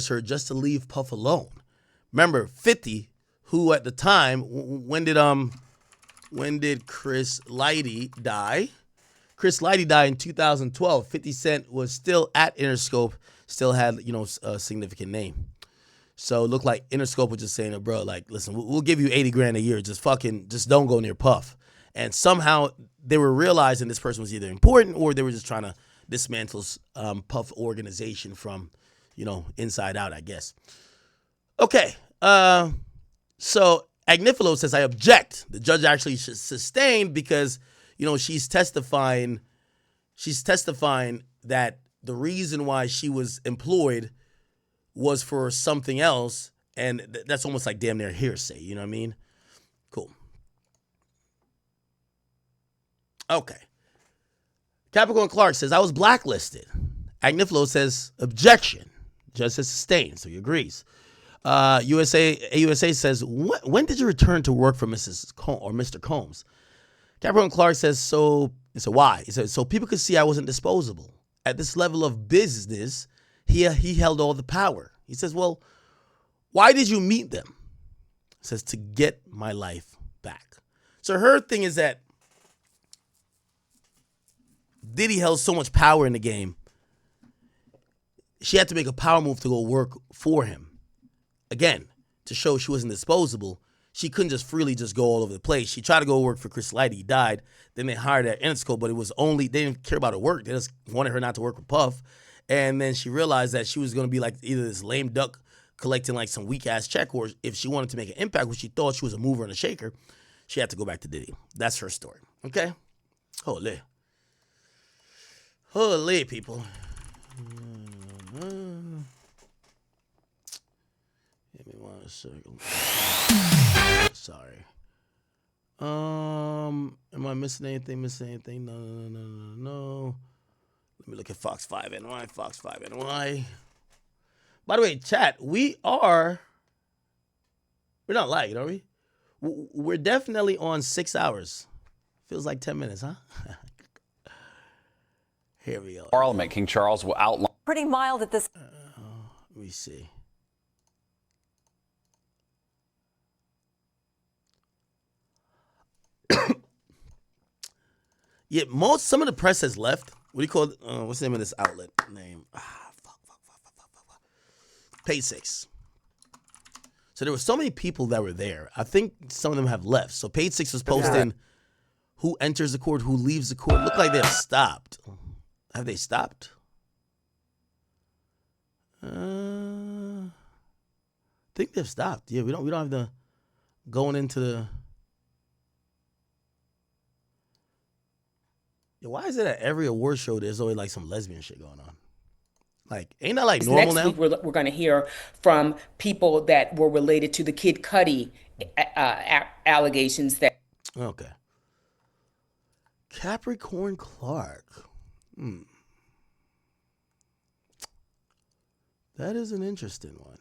her just to leave Puff alone. Remember, 50, who at the time, when did Chris Lighty die? Chris Lighty died in 2012. 50 Cent was still at Interscope, still had, a significant name. So it looked like Interscope was just saying, bro, like, listen, we'll give you 80 grand a year. Just don't go near Puff. And somehow they were realizing this person was either important, or they were just trying to dismantle Puff organization from, inside out, I guess. Okay. So Agnifilo says, I object. The judge actually sustained because, she's testifying that the reason why she was employed was for something else, and that's almost like damn near hearsay, you know what I mean? Cool. Okay. Capricorn Clark says, I was blacklisted. Agniflo says, objection. Judge says sustained, so he agrees. AUSA says, when did you return to work for Mrs. or Mr. Combs? Capricorn Clark says, so why? He says, so people could see I wasn't disposable. At this level of business, he held all the power. He says, well, why did you meet them? He says, to get my life back. So her thing is that Diddy held so much power in the game, she had to make a power move to go work for him. Again, to show she wasn't disposable, she couldn't just freely just go all over the place. She tried to go work for Chris Light. He died. Then they hired her at Interscope, but it was only, they didn't care about her work. They just wanted her not to work with Puff. And then she realized that she was going to be like either this lame duck collecting like some weak-ass check, or if she wanted to make an impact, which she thought she was a mover and a shaker, she had to go back to Diddy. That's her story. Okay? Holy. Holy, people. Give me 1 second. Sorry. Am I missing anything? No. Let me look at Fox 5 NY. Fox 5 NY. By the way, chat, we're not lagging, are we? We're definitely on 6 hours. Feels like 10 minutes, huh? Here we go. Parliament, King Charles will outline. Pretty mild at this. Let me see. Yeah, some of the press has left. What do you call it? What's the name of this outlet? Fuck. Page 6. So there were so many people that were there. I think some of them have left. So Page 6 was posting who enters the court, who leaves the court. Look like they've stopped. Have they stopped? I think they've stopped. Yeah, we don't have the going into the. Yeah, why is it at every award show there's always like some lesbian shit going on? Like, ain't that like normal Next now? week we're going to hear from people that were related to the Kid Cudi allegations that. Okay. Capricorn Clark. That is an interesting one.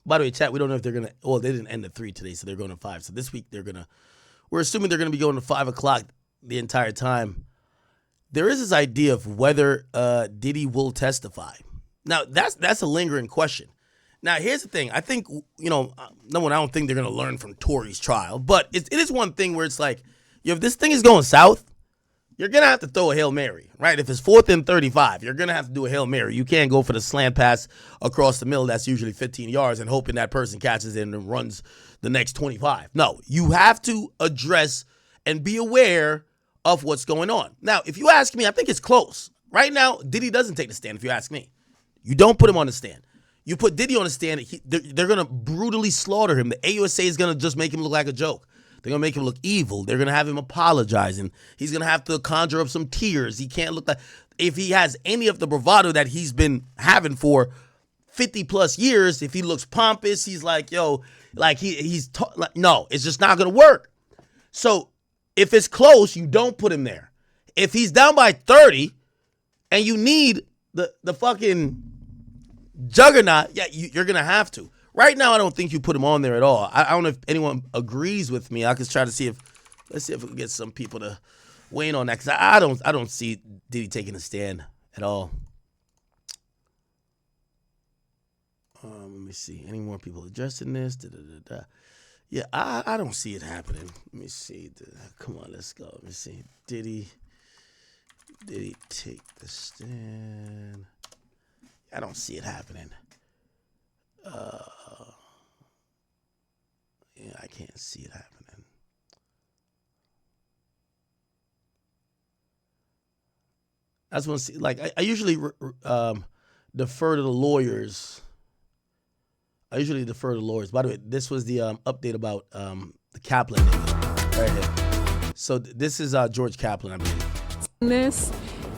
By the way, chat, we don't know if they're going to, well, they didn't end at 3 today, so they're going to 5. So this week we're assuming they're going to be going to 5 o'clock the entire time. There is this idea of whether Diddy will testify. Now, that's a lingering question. Now, here's the thing. I think, number one, I don't think they're going to learn from Tory's trial, but it is one thing where it's like, if this thing is going south, you're going to have to throw a Hail Mary, right? If it's 4th and 35, you're going to have to do a Hail Mary. You can't go for the slant pass across the middle that's usually 15 yards and hoping that person catches it and runs the next 25. No, you have to address and be aware of what's going on. Now, if you ask me, I think it's close. Right now, Diddy doesn't take the stand, if you ask me. You don't put him on the stand. You put Diddy on the stand, they're going to brutally slaughter him. The AUSA is going to just make him look like a joke. They're going to make him look evil. They're going to have him apologize, and he's going to have to conjure up some tears. He can't look like, if he has any of the bravado that he's been having for 50 plus years, if he looks pompous, he's like, yo, like no, it's just not going to work. So if it's close, you don't put him there. If he's down by 30 and you need the fucking juggernaut, yeah, you're going to have to. Right now, I don't think you put him on there at all. I don't know if anyone agrees with me. I could try to let's see if we can get some people to weigh in on that, because I don't see Diddy taking a stand at all. Let me see. Any more people addressing this? Yeah, I don't see it happening. Let me see. Come on, let's go. Let me see. Diddy take the stand? I don't see it happening. Yeah, I can't see it happening. I just want to see, like, I usually defer to the lawyers. By the way, this was the update about the Kaplan nigga right here. So this is George Kaplan, I believe. This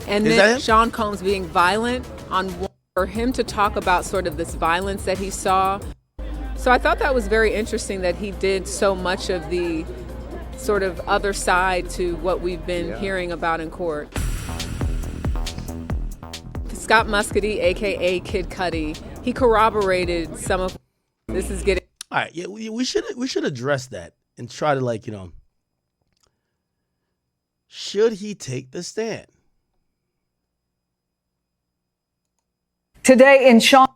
And Is that then him? Sean Combs being violent for him to talk about sort of this violence that he saw. So I thought that was very interesting that he did so much of the sort of other side to what we've been hearing about in court. Scott Muscady, aka Kid Cudi, he corroborated some of this is getting. All right, yeah, we should address that and try to, like, should he take the stand? Today in Sean,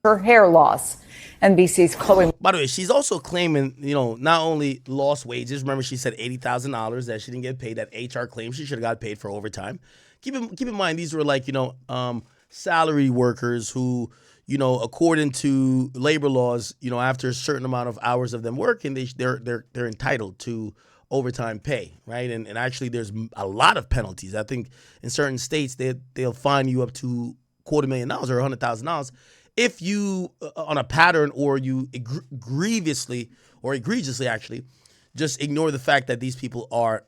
her hair loss. NBC's Chloe. By the way, she's also claiming, not only lost wages. Remember, she said $80,000 that she didn't get paid. That HR claim she should have got paid for overtime. Keep in mind, these were like, salary workers who, according to labor laws, after a certain amount of hours of them working, they're entitled to overtime pay, right? And actually, there's a lot of penalties. I think in certain states they'll fine you up to $250,000 or $100,000 if you on a pattern or you grievously or egregiously actually just ignore the fact that these people are,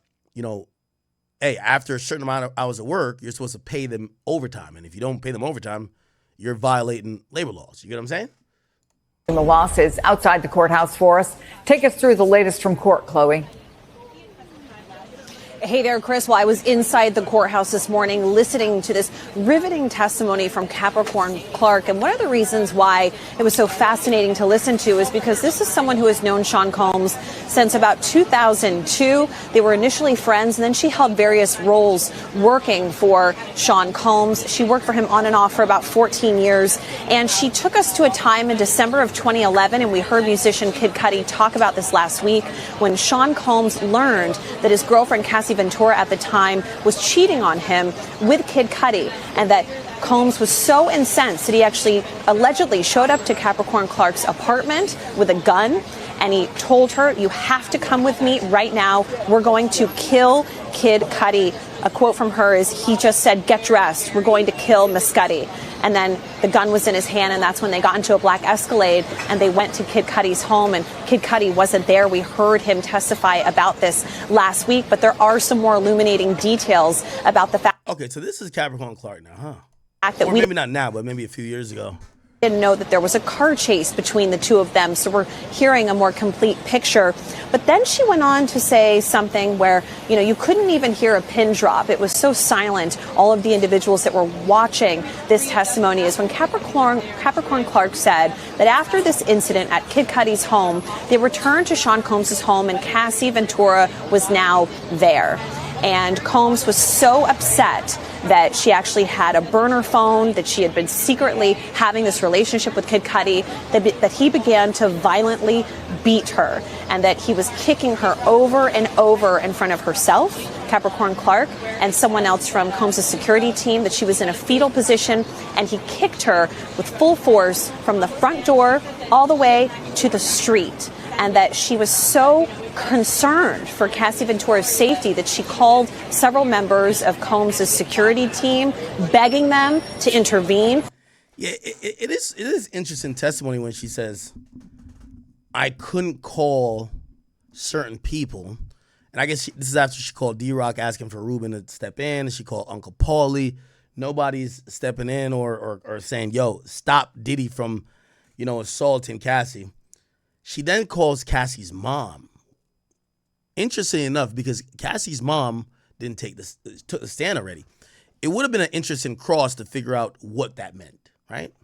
hey, after a certain amount of hours of work, you're supposed to pay them overtime. And if you don't pay them overtime, you're violating labor laws. You get what I'm saying? The loss is outside the courthouse for us. Take us through the latest from court, Chloe. Hey there, Chris. Well, I was inside the courthouse this morning listening to this riveting testimony from Capricorn Clark. And one of the reasons why it was so fascinating to listen to is because this is someone who has known Sean Combs since about 2002. They were initially friends, and then she held various roles working for Sean Combs. She worked for him on and off for about 14 years. And she took us to a time in December of 2011, and we heard musician Kid Cudi talk about this last week, when Sean Combs learned that his girlfriend, Cassie Ventura, at the time was cheating on him with Kid Cudi, and that Combs was so incensed that he actually allegedly showed up to Capricorn Clark's apartment with a gun, and he told her, "You have to come with me right now. We're going to kill Kid Cudi." A quote from her is, he just said, "Get dressed. We're going to kill Miss Cudi." And then the gun was in his hand, and that's when they got into a black Escalade, and they went to Kid Cudi's home, and Kid Cudi wasn't there. We heard him testify about this last week, but there are some more illuminating details about the fact. Okay, so this is Capricorn Clark now, huh? That or we maybe not now, but maybe a few years ago. Didn't know that there was a car chase between the two of them, so we're hearing a more complete picture. But then she went on to say something where, you couldn't even hear a pin drop. It was so silent. All of the individuals that were watching this testimony is when Capricorn Clark said that after this incident at Kid Cudi's home, they returned to Sean Combs' home, and Cassie Ventura was now there. And Combs was so upset that she actually had a burner phone, that she had been secretly having this relationship with Kid Cudi, that he began to violently beat her, and that he was kicking her over and over in front of herself, Capricorn Clark, and someone else from Combs' security team, that she was in a fetal position, and he kicked her with full force from the front door all the way to the street, and that she was so concerned for Cassie Ventura's safety that she called several members of Combs' security team, begging them to intervene. Yeah, it is interesting testimony when she says, "I couldn't call certain people," and I guess this is after she called D-Rock asking for Ruben to step in, and she called Uncle Paulie. Nobody's stepping in or saying, "Yo, stop Diddy from, assaulting Cassie." She then calls Cassie's mom. Interesting enough, because Cassie's mom took the stand already. It would have been an interesting cross to figure out what that meant, right?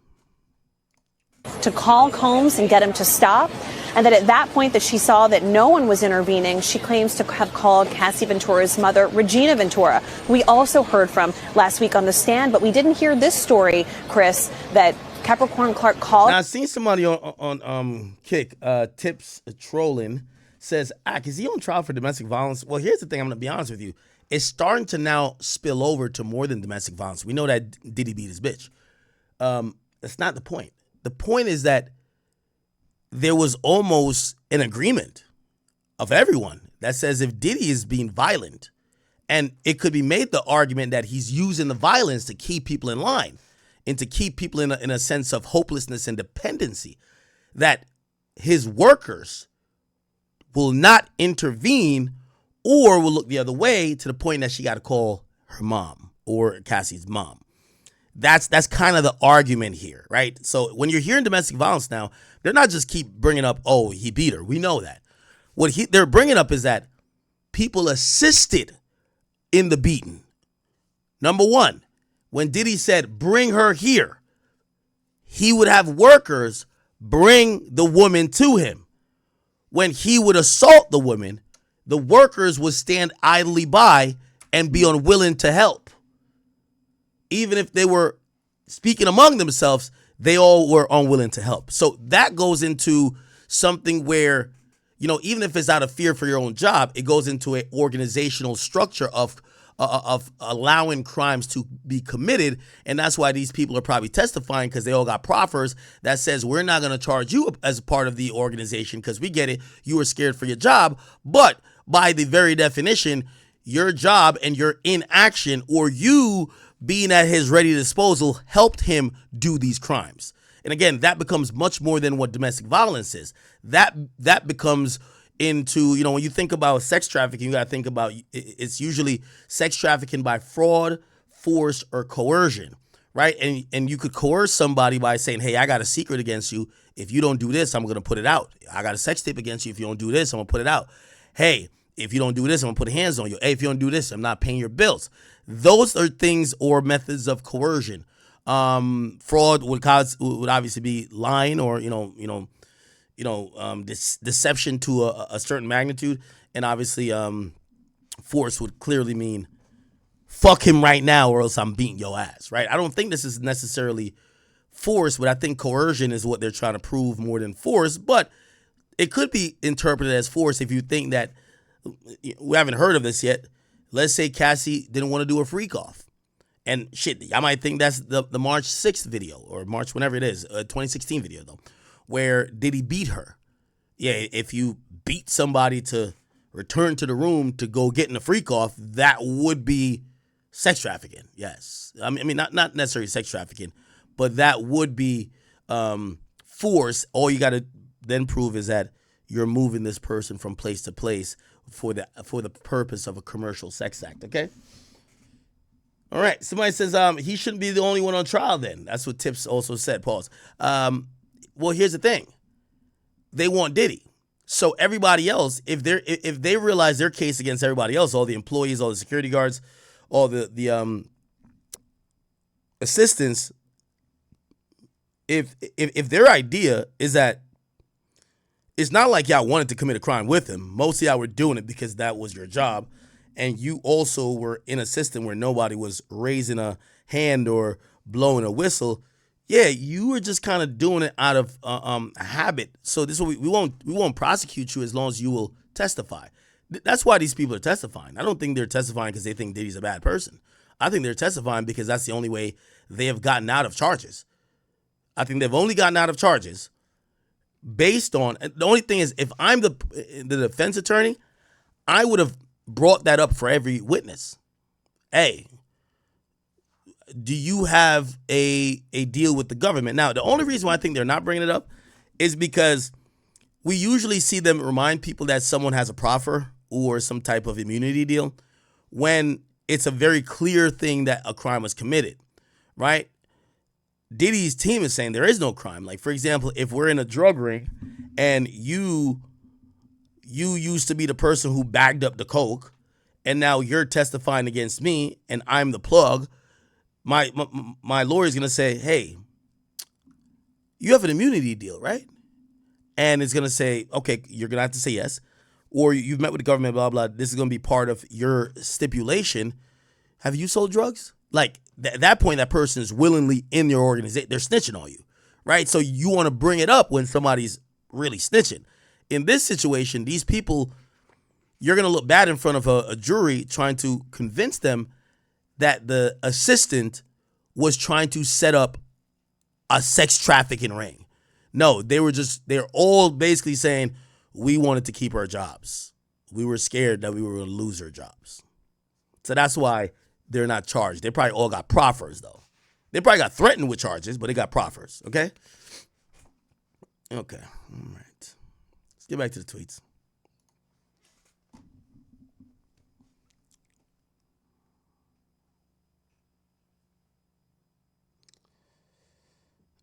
To call Combs and get him to stop, and that at that point that she saw that no one was intervening, she claims to have called Cassie Ventura's mother, Regina Ventura, who we also heard from last week on the stand, but we didn't hear this story, Chris, that Capricorn Clark called. Now, I've seen somebody on Kick, Tips Trolling, says, is he on trial for domestic violence? Well, here's the thing. I'm going to be honest with you. It's starting to now spill over to more than domestic violence. We know that Diddy beat his bitch. That's not the point. The point is that there was almost an agreement of everyone that says if Diddy is being violent, and it could be made the argument that he's using the violence to keep people in line and to keep people in a sense of hopelessness and dependency, that his workers will not intervene or will look the other way to the point that she got to call her mom. or Cassie's mom. That's kind of the argument here, right? So when you're hearing domestic violence now, they're not just keep bringing up, oh, he beat her. We know that. What they're bringing up is that people assisted in the beating. Number one, when Diddy said, bring her here, he would have workers bring the woman to him. When he would assault the woman, the workers would stand idly by and be unwilling to help. Even if they were speaking among themselves, they all were unwilling to help. So that goes into something where, you know, even if it's out of fear for your own job, it goes into an organizational structure of allowing crimes to be committed. And that's why these people are probably testifying, because they all got proffers that says, we're not going to charge you as part of the organization because we get it. You were scared for your job. But by the very definition, your job and your inaction, or you being at his ready disposal, helped him do these crimes. And again, that becomes much more than what domestic violence is. That becomes into, you know, when you think about sex trafficking, you got to think about, it's usually sex trafficking by fraud, force, or coercion, right? And you could coerce somebody by saying, hey, I got a secret against you. If you don't do this, I'm going to put it out. I got a sex tape against you. If you don't do this, I'm going to put it out. Hey, if you don't do this, I'm going to put hands on you. Hey, if you don't do this, I'm not paying your bills. Those are things or methods of coercion. Fraud would obviously be lying, or, deception to a certain magnitude. And obviously, force would clearly mean fuck him right now or else I'm beating your ass, right? I don't think this is necessarily force, but I think coercion is what they're trying to prove more than force. But it could be interpreted as force if you think that, we haven't heard of this yet. Let's say Cassie didn't want to do a freak off. And shit, I might think that's the March 6th video, or March whenever it is, 2016 video though, where Diddy beat her. Yeah, if you beat somebody to return to the room to go get in a freak off, that would be sex trafficking. Yes, I mean not necessarily sex trafficking, but that would be force. All you got to then prove is that you're moving this person from place to place for the purpose of a commercial sex act. Okay. All right. Somebody says he shouldn't be the only one on trial. Then that's what Tips also said. Pause. Well, here's the thing. They want Diddy. So everybody else, if they realize their case against everybody else, all the employees, all the security guards, all the assistants, if their idea is that it's not like y'all wanted to commit a crime with him, most of y'all were doing it because that was your job, and you also were in a system where nobody was raising a hand or blowing a whistle. Yeah, you were just kind of doing it out of a habit. So this we won't prosecute you as long as you will testify. That's why these people are testifying. I don't think they're testifying because they think Diddy's a bad person. I think they're testifying because that's the only way they have gotten out of charges. I think they've only gotten out of charges based on, the only thing is, if I'm the defense attorney, I would have brought that up for every witness. Hey, do you have a deal with the government? Now, the only reason why I think they're not bringing it up is because we usually see them remind people that someone has a proffer or some type of immunity deal when it's a very clear thing that a crime was committed, right? Diddy's team is saying there is no crime. Like, for example, if we're in a drug ring and you used to be the person who bagged up the coke, and now you're testifying against me and I'm the plug, my lawyer's going to say, hey, you have an immunity deal, right? And it's going to say, okay, you're going to have to say yes. Or you've met with the government, blah, blah. This is going to be part of your stipulation. Have you sold drugs? Like, at that point, that person is willingly in your organization. They're snitching on you, right? So you want to bring it up when somebody's really snitching. In this situation, these people, you're going to look bad in front of a jury trying to convince them that the assistant was trying to set up a sex trafficking ring. No, they're all basically saying, we wanted to keep our jobs. We were scared that we were going to lose our jobs. So that's why they're not charged. They probably all got proffers, though. They probably got threatened with charges, but they got proffers, okay? Okay, all right. Let's get back to the tweets.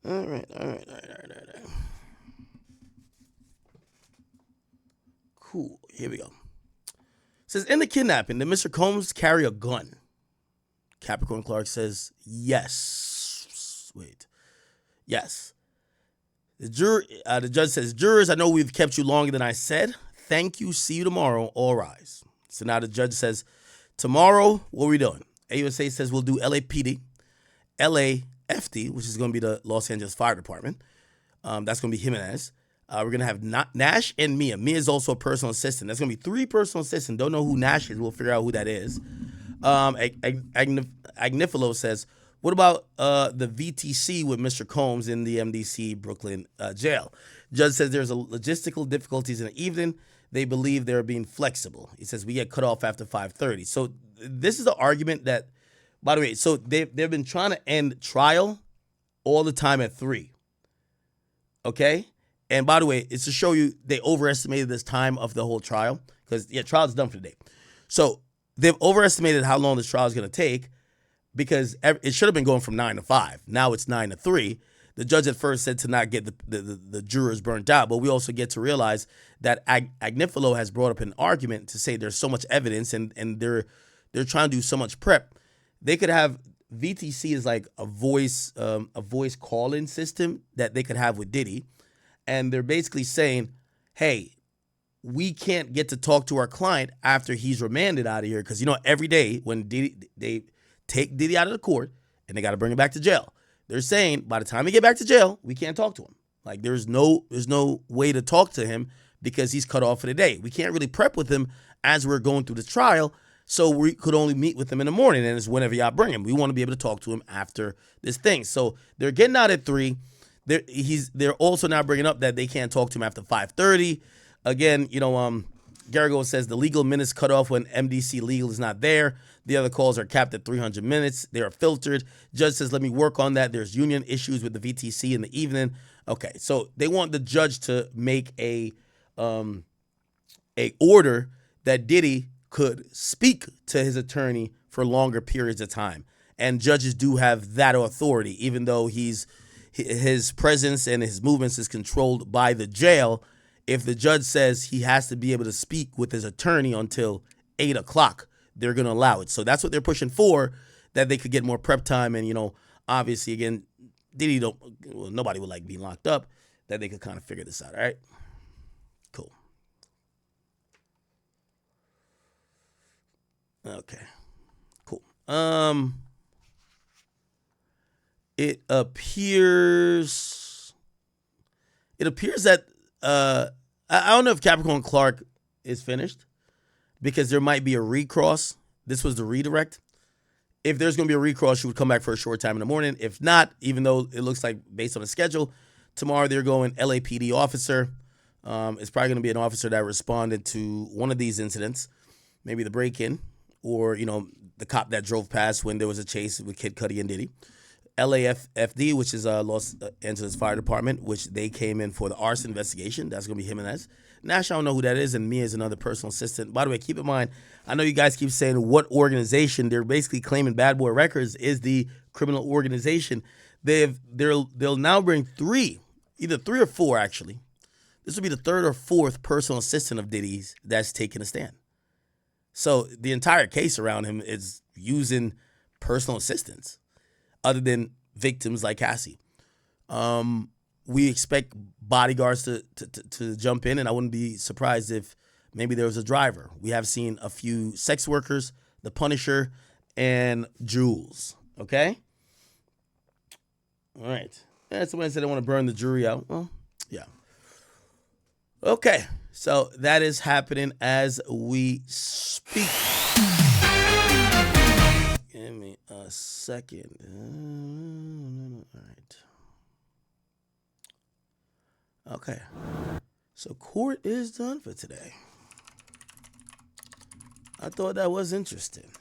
All right. Cool. Here we go. It says, in the kidnapping, did Mr. Combs carry a gun? Capricorn Clark says, yes. Wait. Yes. The judge says, jurors, I know we've kept you longer than I said. Thank you. See you tomorrow. All rise. So now the judge says, tomorrow, what are we doing? AUSA says we'll do LAPD, LAFD, which is going to be the Los Angeles Fire Department. That's going to be Jimenez. We're going to have Nash and Mia. Mia is also a personal assistant. That's going to be 3 personal assistants. Don't know who Nash is. We'll figure out who that is. Agnifilo says, what about the VTC with Mr. Combs in the MDC Brooklyn jail? Judge says there's a logistical difficulties in the evening. They believe they're being flexible. He says we get cut off after 5:30. So this is the argument that, by the way, so they've been trying to end trial all the time at 3. Okay? And by the way, it's to show you they overestimated this time of the whole trial because, trial's done for the day. So they've overestimated how long this trial is going to take because it should have been going from 9 to 5. Now it's 9 to 3. The judge at first said to not get the jurors burnt out, but we also get to realize that Agnifilo has brought up an argument to say there's so much evidence and they're trying to do so much prep. They could have VTC is like a voice call-in system that they could have with Diddy, and they're basically saying, hey, we can't get to talk to our client after he's remanded out of here because every day when they take Diddy out of the court and they got to bring him back to jail. They're saying by the time we get back to jail, we can't talk to him. Like there's no way to talk to him because he's cut off for the day. We can't really prep with him as we're going through the trial, so we could only meet with him in the morning, and it's whenever y'all bring him. We want to be able to talk to him after this thing. So they're getting out at 3. They're also now bringing up that they can't talk to him after 5:30. Again, Garrigo says the legal minutes cut off when MDC legal is not there. The other calls are capped at 300 minutes. They are filtered. Judge says, let me work on that. There's union issues with the VTC in the evening. Okay, so they want the judge to make a order that Diddy could speak to his attorney for longer periods of time. And judges do have that authority, even though his presence and his movements is controlled by the jail. If the judge says he has to be able to speak with his attorney until 8 o'clock, they're going to allow it. So that's what they're pushing for, that they could get more prep time. And, obviously, again, Diddy nobody would like being locked up, that they could kind of figure this out. All right? Cool. Okay. Cool. It appears that I don't know if Capricorn Clark is finished because there might be a recross. This was the redirect. If there's going to be a recross, she would come back for a short time in the morning. If not, even though it looks like based on the schedule, tomorrow they're going LAPD officer. It's probably going to be an officer that responded to one of these incidents, maybe the break-in or, the cop that drove past when there was a chase with Kid Cudi and Diddy. LAFD, which is Los Angeles Fire Department, which they came in for the arson investigation. That's going to be Jimenez. Nash, I don't know who that is, and Mia is another personal assistant. By the way, keep in mind, I know you guys keep saying what organization. They're basically claiming Bad Boy Records is the criminal organization. They'll now bring 3, either 3 or 4, actually. This will be the 3rd or 4th personal assistant of Diddy's that's taking a stand. So the entire case around him is using personal assistants, other than victims like Cassie. We expect bodyguards to jump in, and I wouldn't be surprised if maybe there was a driver. We have seen a few sex workers, the Punisher, and Jules. Okay? All right. Somebody said they want to burn the jury out. Well, yeah. Okay. So that is happening as we speak. Give me a second. All right. Okay. So court is done for today. I thought that was interesting.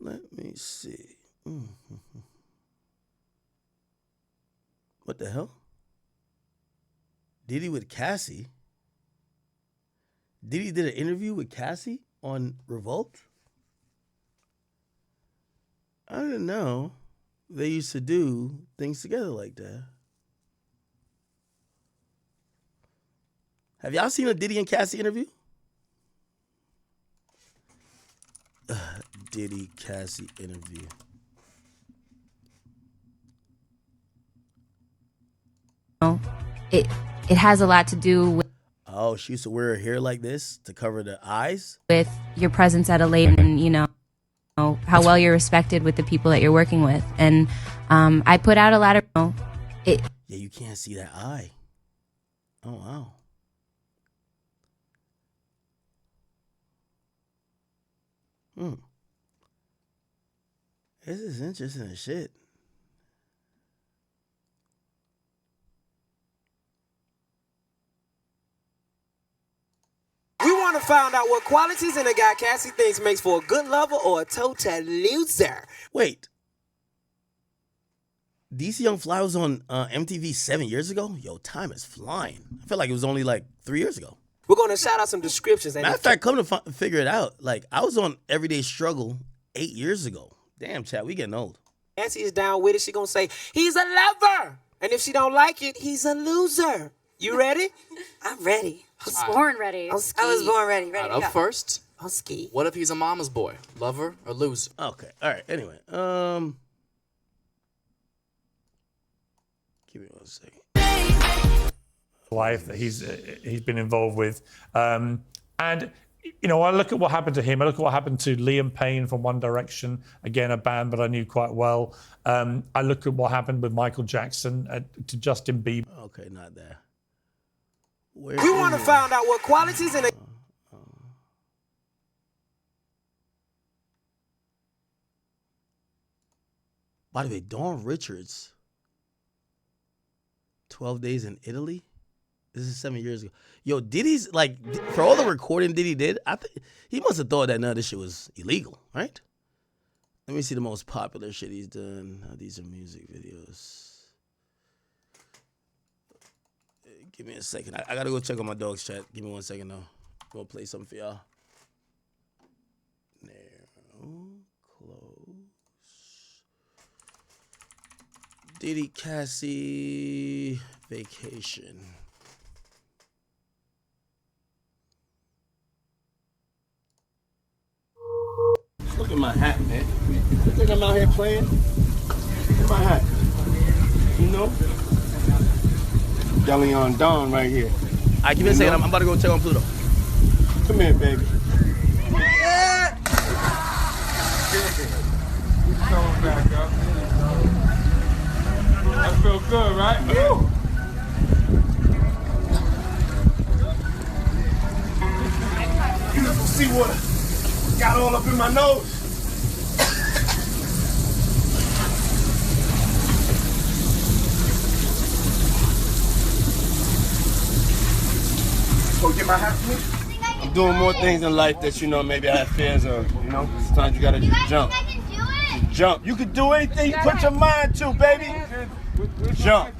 Let me see. What the hell? Diddy with Cassie Diddy did an interview with Cassie on Revolt? I didn't know they used to do things together like that. Have y'all seen a Diddy and Cassie interview? Diddy Cassie interview. It has a lot to do with. Oh, she used to wear her hair like this to cover the eyes? With your presence at a label and, you know, how well you're respected with the people that you're working with. And I put out a lot of. Yeah, you can't see that eye. Oh, wow. This is interesting as shit. We want to find out what qualities in a guy Cassie thinks makes for a good lover or a total loser. Wait. DC Young Fly was on MTV 7 years ago? Yo, time is flying. I feel like it was only like 3 years ago. We're going to shout out some descriptions. Matter of fact, come to figure it out. Like, I was on Everyday Struggle 8 years ago. Damn, Chad, we getting old. Cassie is down with it. She going to say, he's a lover. And if she don't like it, he's a loser. You ready? I'm ready. I was born ready. I was born ready. Ready to go. Up first, I'll ski. what if he's a mama's boy? Lover or loser? Okay, all right. Anyway, give me 1 second. Life that he's been involved with, and you know, I look at what happened to him. I look at what happened to Liam Payne from One Direction, again a band that I knew quite well. I look at what happened with Michael Jackson to Justin Bieber. Okay, not there. We want to find out what qualities in a... By the way, Dawn Richards, 12 Days in Italy? This is 7 years ago. Yo, Diddy's, like, for all the recording Diddy did, I think he must have thought that none of this shit was illegal, right? Let me see the most popular shit he's done. These are music videos. Give me a second. I gotta go check on my dog's chat. Give me 1 second, though. I'm gonna play something for y'all. Narrow, close. Diddy Cassie vacation. Look at my hat, man. You think I'm out here playing? Look at my hat. You know? Deli on Dawn right here. All right, give me a second. I'm about to go check on Pluto. Come here, baby. Yeah. Back up. That feel good, right? Woo. See what got all up in my nose? Go get my hat for me? I'm doing more things in life that, you know, maybe I have fears of. You know, sometimes you gotta just jump. Jump. You can do anything you put your mind to, baby. Jump.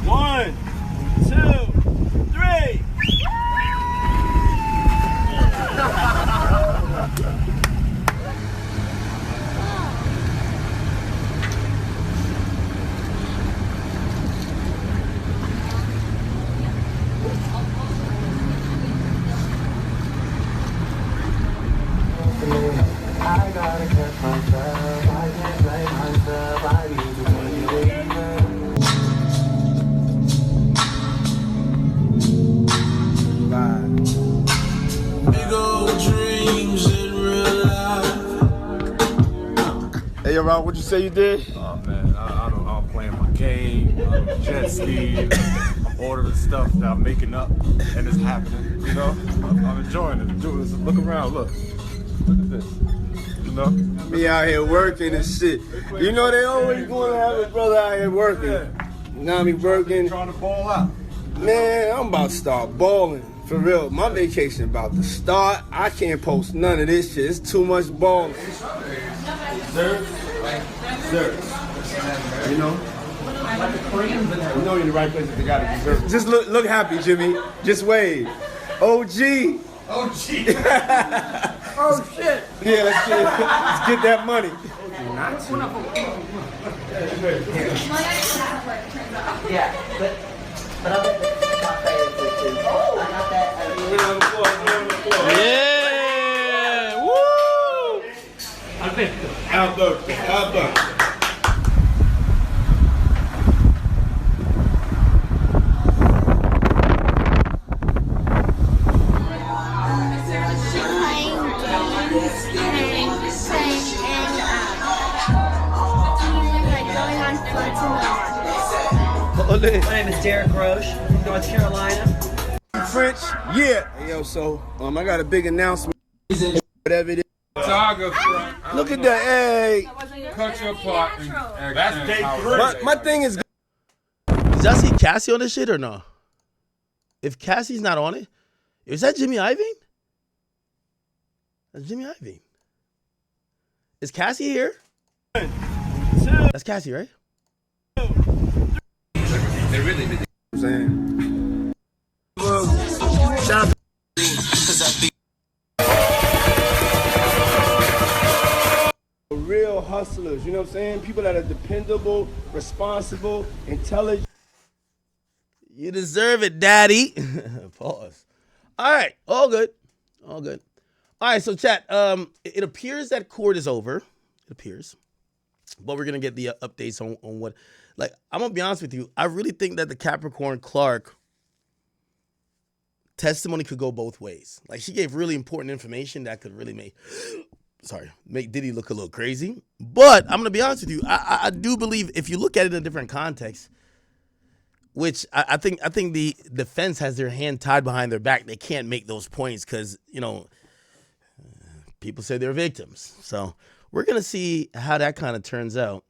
One, two, three. I gotta catch myself, I can't blame myself, I need to believe it. Big old dreams in real life. Hey, yo, Rob, what'd you say you did? Oh, man, I'm playing my game, I'm jet skiing, I'm ordering stuff that I'm making up, and it's happening, you know? I'm enjoying it. Look around, look. Look at this. You know? Me out here working and shit. You know they always going to have a brother out here working. You know me working. Trying to ball out. Man, I'm about to start balling. For real, my vacation about to start. I can't post none of this shit. It's too much balling. Sir? You know? You know you're in the right place if they got it deserved. Just look happy, Jimmy. Just wave. OG. Oh shit. Yeah, let's get that money. Yeah, but I'll bet not too. I got that. Yeah! Woo! Albert. My name is Derek Roche from North Carolina. French, yeah. Hey, yo, so I got a big announcement. Whatever it is. Look at that, hey. Cut your part. That's day 3. My thing is. Did y'all see Cassie on this shit or no? If Cassie's not on it, is that Jimmy Iovine? That's Jimmy Iovine. Is Cassie here? That's Cassie, right? They really did. I'm saying. Shout out to real hustlers, you know what I'm saying? People that are dependable, responsible, intelligent. You deserve it, daddy. Pause. All right, all good. All good. All right, so chat, it appears that court is over. It appears. But we're going to get the updates on what. Like, I'm going to be honest with you. I really think that the Capricorn Clark testimony could go both ways. Like, she gave really important information that could really make Diddy look a little crazy. But I'm going to be honest with you. I do believe if you look at it in a different context, which I think the defense has their hand tied behind their back. They can't make those points because, people say they're victims. So we're going to see how that kind of turns out.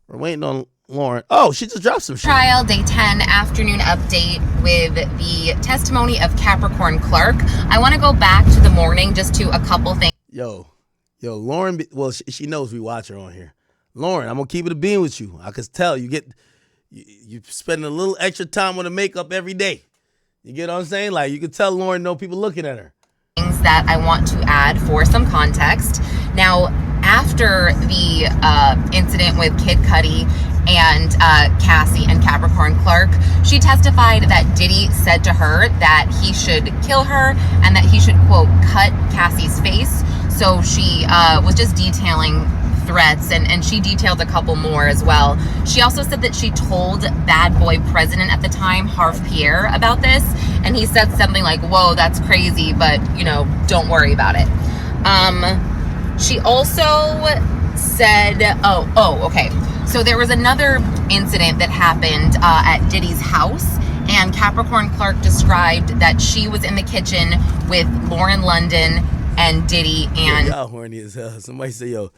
We're waiting on Lauren. Oh, she just dropped some shit. Trial day 10 afternoon update with the testimony of Capricorn Clark. I want to go back to the morning just to a couple things. Yo, Lauren, well, she knows we watch her on here. Lauren, I'm going to keep it a bean with you. I can tell you spending a little extra time on the makeup every day. You get what I'm saying? Like, you can tell Lauren know people looking at her. Things that I want to add for some context. Now, after the incident with Kid Cudi and Cassie and Capricorn Clark, she testified that Diddy said to her that he should kill her and that he should, quote, cut Cassie's face. So she was just detailing threats, and she detailed a couple more as well. She also said that she told bad boy president at the time, Harv Pierre, about this, and he said something like, whoa, that's crazy, but, don't worry about it. She also said, okay. So there was another incident that happened at Diddy's house, and Capricorn Clark described that she was in the kitchen with Lauren London and Diddy and... Y'all horny as hell. Somebody say, yo,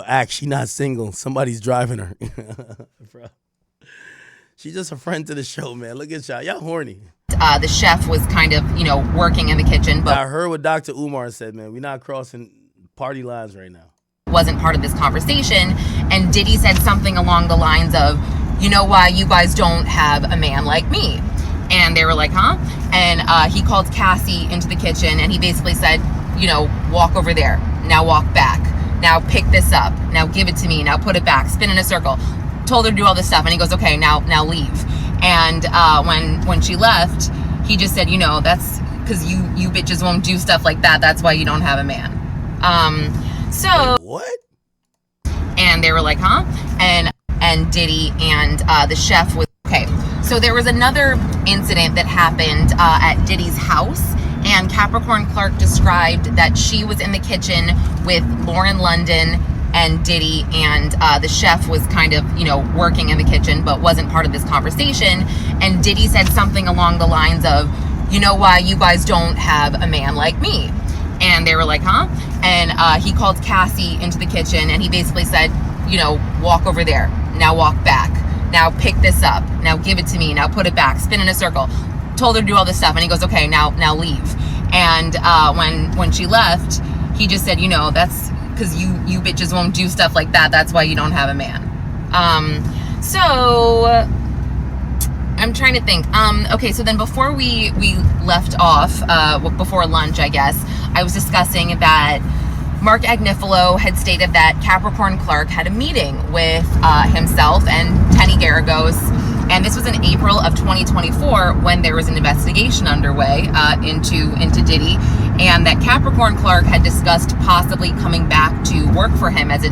Act, she not single. Somebody's driving her. Bro. She's just a friend to the show, man. Look at y'all. Y'all horny. The chef was kind of, working in the kitchen. But I heard what Dr. Umar said, man. We're not crossing party lines right now. Wasn't part of this conversation. And Diddy said something along the lines of, you know why you guys don't have a man like me? And they were like, huh? And he called Cassie into the kitchen and he basically said, walk over there. Now walk back. Now pick this up. Now give it to me. Now put it back. Spin in a circle. Told her to do all this stuff. And he goes, okay, now leave. And when she left, he just said, that's because you bitches won't do stuff like that. That's why you don't have a man. So what? And they were like, huh? And Diddy and the chef was okay. So there was another incident that happened at Diddy's house, and Capricorn Clark described that she was in the kitchen with Lauren London and Diddy, and the chef was kind of, working in the kitchen, but wasn't part of this conversation. And Diddy said something along the lines of, you know why you guys don't have a man like me? And they were like, huh? And he called Cassie into the kitchen and he basically said, walk over there. Now walk back. Now pick this up. Now give it to me. Now put it back. Spin in a circle. Told her to do all this stuff. And he goes, okay, now leave. And when she left, he just said, that's because you bitches won't do stuff like that. That's why you don't have a man. So I'm trying to think. Okay, so then before we left off, before lunch, I guess, I was discussing that Mark Agnifilo had stated that Capricorn Clark had a meeting with himself and Tenny Garagos, and this was in April of 2024 when there was an investigation underway into Diddy, and that Capricorn Clark had discussed possibly coming back to work for him as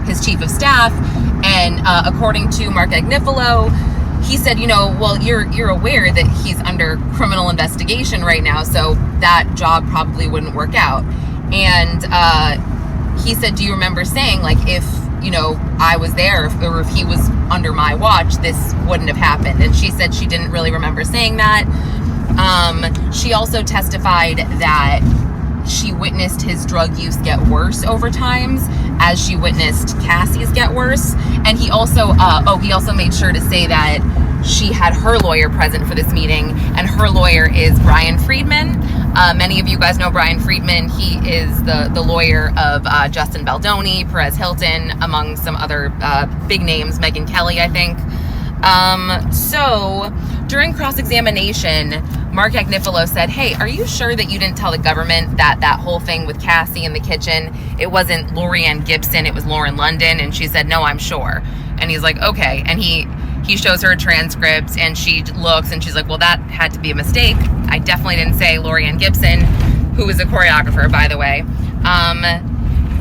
his chief of staff. And according to Mark Agnifilo, he said, well, you're aware that he's under criminal investigation right now, so that job probably wouldn't work out. And he said, do you remember saying, like, if I was there or if he was under my watch, this wouldn't have happened? And she said she didn't really remember saying that. She also testified that she witnessed his drug use get worse over times as she witnessed Cassie's get worse. And he also made sure to say that she had her lawyer present for this meeting, and her lawyer is Brian Friedman. Many of you guys know Brian Friedman. He is the lawyer of Justin Baldoni, Perez Hilton, among some other big names, Megyn Kelly, I think. So during cross-examination, Mark Agnifilo said, hey, are you sure that you didn't tell the government that whole thing with Cassie in the kitchen, it wasn't Lorianne Gibson, it was Lauren London? And she said, no, I'm sure. And he's like, okay. And he shows her a transcript, and she looks, and she's like, well, that had to be a mistake. I definitely didn't say Lorianne Gibson, who is a choreographer, by the way.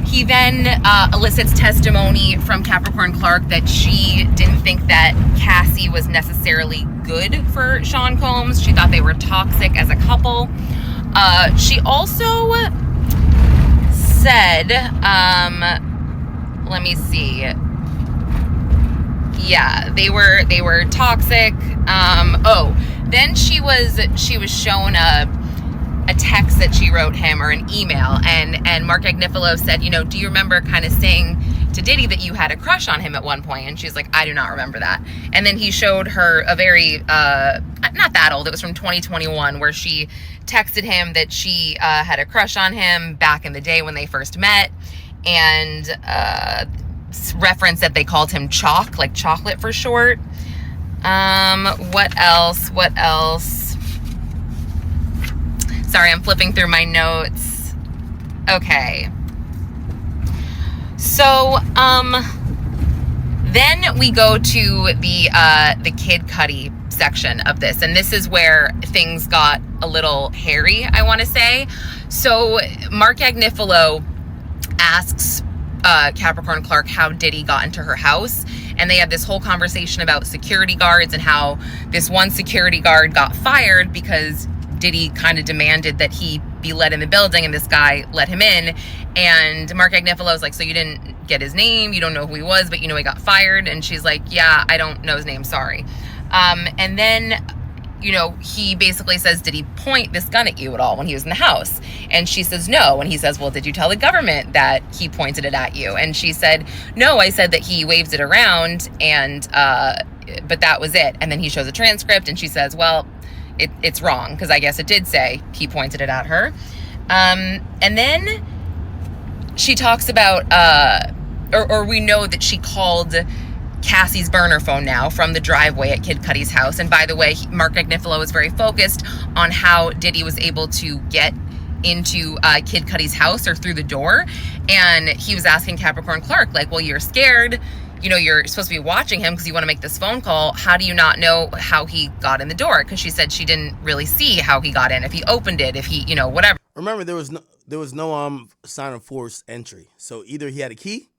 He then elicits testimony from Capricorn Clark that she didn't think that Cassie was necessarily good for Sean Combs. She thought they were toxic as a couple. She also said, let me see. Yeah, they were toxic. Then she was shown a text that she wrote him, or an email, and Mark Agnifilo said, do you remember kind of saying to Diddy that you had a crush on him at one point? And she's like, I do not remember that. And then he showed her a very not that old, it was from 2021, where she texted him that she had a crush on him back in the day when they first met, and referenced that they called him Chalk, like chocolate for short. What else? Sorry, I'm flipping through my notes. Okay. So, then we go to the Kid Cudi section of this, and this is where things got a little hairy, I want to say. So, Mark Agnifilo asks Capricorn Clark how Diddy got into her house, and they had this whole conversation about security guards and how this one security guard got fired because Diddy kind of demanded that he be let in the building, and this guy let him in. And Mark Agnifilo was like, so you didn't get his name, you don't know who he was, but he got fired? And she's like, yeah, I don't know his name, sorry. And then he basically says, did he point this gun at you at all when he was in the house? And she says no. And he says, well, did you tell the government that he pointed it at you? And she said, no, I said that he waved it around, and but that was it. And then he shows a transcript, and she says, well, it's wrong, because I guess it did say he pointed it at her. And then she talks about, or we know that she called Cassie's burner phone now from the driveway at Kid Cudi's house. And by the way, Mark Agnifilo was very focused on how Diddy was able to get into Kid Cudi's house, or through the door. And he was asking Capricorn Clark, like, well, you're scared, you're supposed to be watching him because you want to make this phone call. How do you not know how he got in the door? Because she said she didn't really see how he got in, if he opened it, if he, whatever. Remember, there was no sign of forced entry. So either he had a key.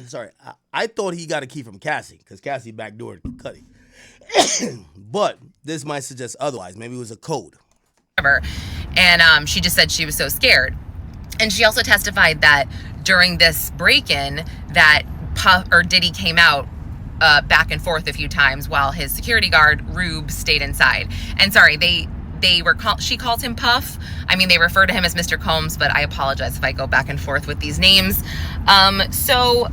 Sorry, I thought he got a key from Cassie, because Cassie backdoored Cudi. But this might suggest otherwise. Maybe it was a code. And she just said she was so scared. And she also testified that during this break-in that Diddy came out back and forth a few times while his security guard, Rube, stayed inside. And sorry, she calls him Puff. I mean, they refer to him as Mr. Combs, but I apologize if I go back and forth with these names. So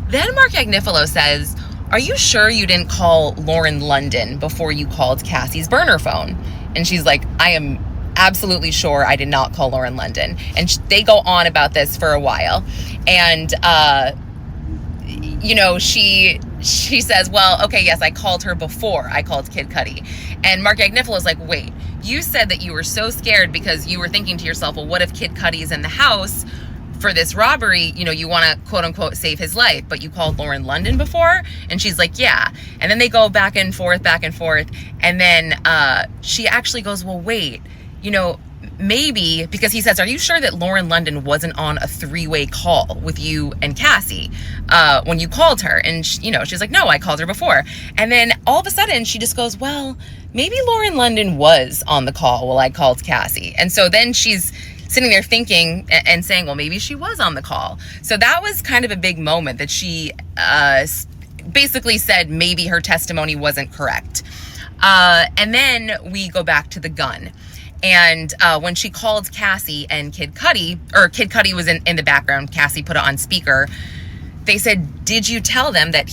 then Mark Agnifilo says, are you sure you didn't call Lauren London before you called Cassie's burner phone? And she's like, I am absolutely sure I did not call Lauren London. And they go on about this for a while. And, you know, she says, well, okay, yes, I called her before I called Kid Cudi. And Mark Agnifilo is like, wait, you said that you were so scared because you were thinking to yourself, well, what if Kid Cudi is in the house for this robbery? You know, you want to quote unquote save his life, but you called Lauren London before? And she's like, yeah. And then they go back and forth. And then she actually goes, well, wait, you know, maybe, because he says, are you sure that Lauren London wasn't on a three-way call with you and Cassie when you called her? And you know, she's like, no, I called her before. And then all of a sudden she just goes, well, maybe Lauren London was on the call while I called Cassie. And so then she's sitting there thinking and saying, well, maybe she was on the call. So that was kind of a big moment that she basically said maybe her testimony wasn't correct. And then we go back to the gun. And when she called Cassie and Kid Cudi, or Kid Cudi was in the background, Cassie put it on speaker, they said, did you tell them that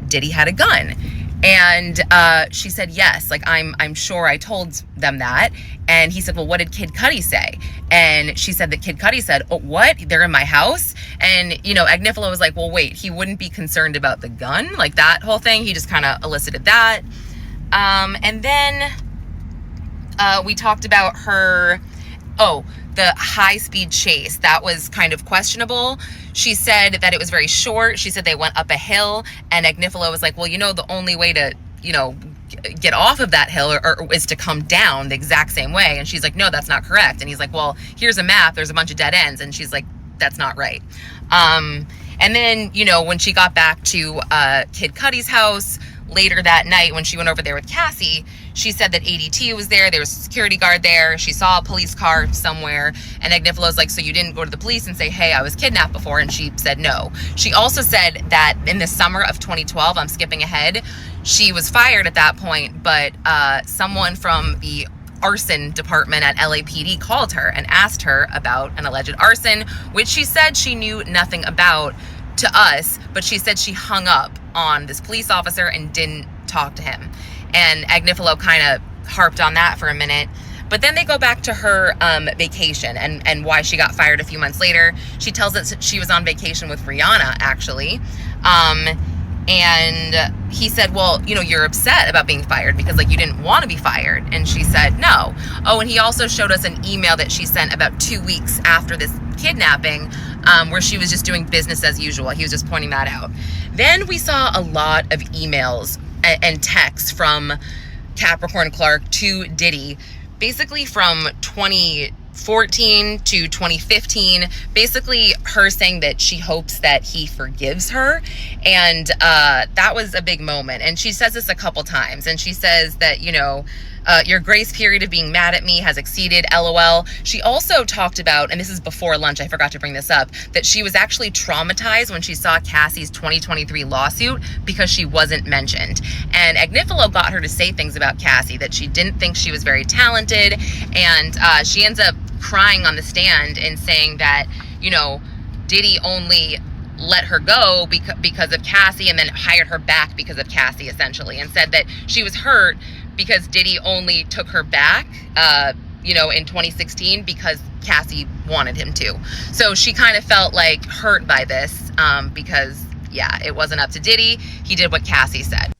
Diddy had a gun? And she said, yes, like, I'm sure I told them that. And he said, well, what did Kid Cudi say? And she said that Kid Cudi said, oh, what? They're in my house? And, you know, Agnifilo was like, well, wait, he wouldn't be concerned about the gun? Like, that whole thing, he just kind of elicited that. And then we talked about the high-speed chase. That was kind of questionable. She said that it was very short. She said they went up a hill, and Agnifilo was like, well, you know, the only way to, you know, get off of that hill or is to come down the exact same way. And she's like, no, that's not correct. And he's like, well, here's a map. There's a bunch of dead ends. And she's like, that's not right. And then, you know, when she got back to Kid Cudi's house later that night, when she went over there with Cassie, she said that ADT was there. There was a security guard there. She saw a police car somewhere. And Agnifilo's like, so you didn't go to the police and say, hey, I was kidnapped before? And she said no. She also said that in the summer of 2012, I'm skipping ahead, she was fired at that point, but someone from the arson department at LAPD called her and asked her about an alleged arson, which she said she knew nothing about to us, but she said she hung up on this police officer and didn't talk to him. And Agnifilo kind of harped on that for a minute. But then they go back to her vacation and why she got fired a few months later. She tells us that she was on vacation with Rihanna, actually. And he said, well, you know, you're upset about being fired because, like, you didn't want to be fired. And she said, no. Oh, and he also showed us an email that she sent about 2 weeks after this kidnapping, where she was just doing business as usual. He was just pointing that out. Then we saw a lot of emails and texts from Capricorn Clark to Diddy, basically from 2014 to 2015, basically her saying that she hopes that he forgives her. And that was a big moment. And she says this a couple times. And she says that, you know, your grace period of being mad at me has exceeded, LOL. She also talked about, and this is before lunch, I forgot to bring this up, that she was actually traumatized when she saw Cassie's 2023 lawsuit because she wasn't mentioned. And Agnifilo got her to say things about Cassie, that she didn't think she was very talented. And she ends up crying on the stand and saying that, you know, Diddy only let her go because of Cassie, and then hired her back because of Cassie, essentially, and said that she was hurt because Diddy only took her back, you know, in 2016 because Cassie wanted him to. So she kind of felt like hurt by this because, yeah, it wasn't up to Diddy. He did what Cassie said.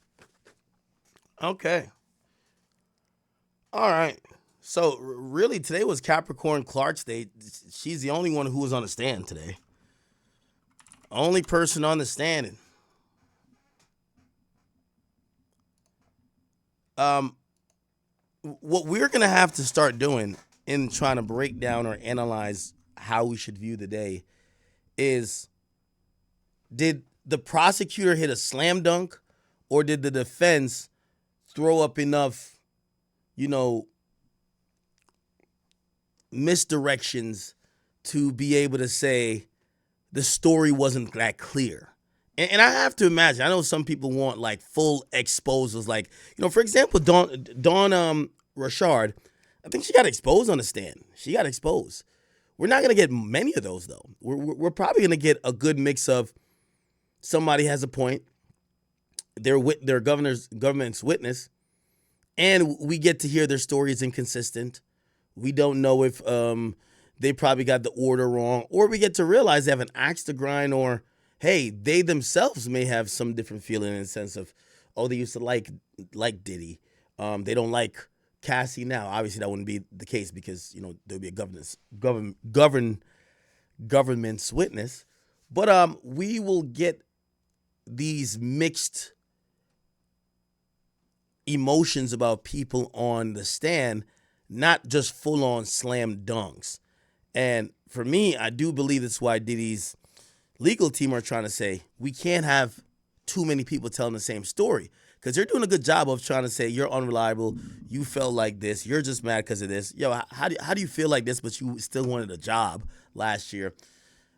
Okay. All right. So really today was Capricorn Clark's day. She's the only one who was on the stand today. Only person on the stand. What we're going to have to start doing in trying to break down or analyze how we should view the day is, did the prosecutor hit a slam dunk, or did the defense throw up enough, you know, misdirections to be able to say the story wasn't that clear? And I have to imagine, I know some people want like full exposures, like, you know, for example, Dawn Richard, I think she got exposed on the stand. She got exposed. We're not going to get many of those, though. We're probably going to get a good mix of somebody has a point, their government's witness, and we get to hear their story is inconsistent We don't know if they probably got the order wrong, or we get to realize they have an axe to grind, or hey, they themselves may have some different feeling in the sense of, oh, they used to like Diddy. They don't like Cassie now. Obviously, that wouldn't be the case because there'll be a government's witness. But we will get these mixed emotions about people on the stand, not just full on slam dunks. And for me, I do believe that's why Diddy's legal team are trying to say we can't have too many people telling the same story, because they're doing a good job of trying to say you're unreliable, you felt like this, you're just mad because of this. Yo, how do you feel like this, but you still wanted a job last year?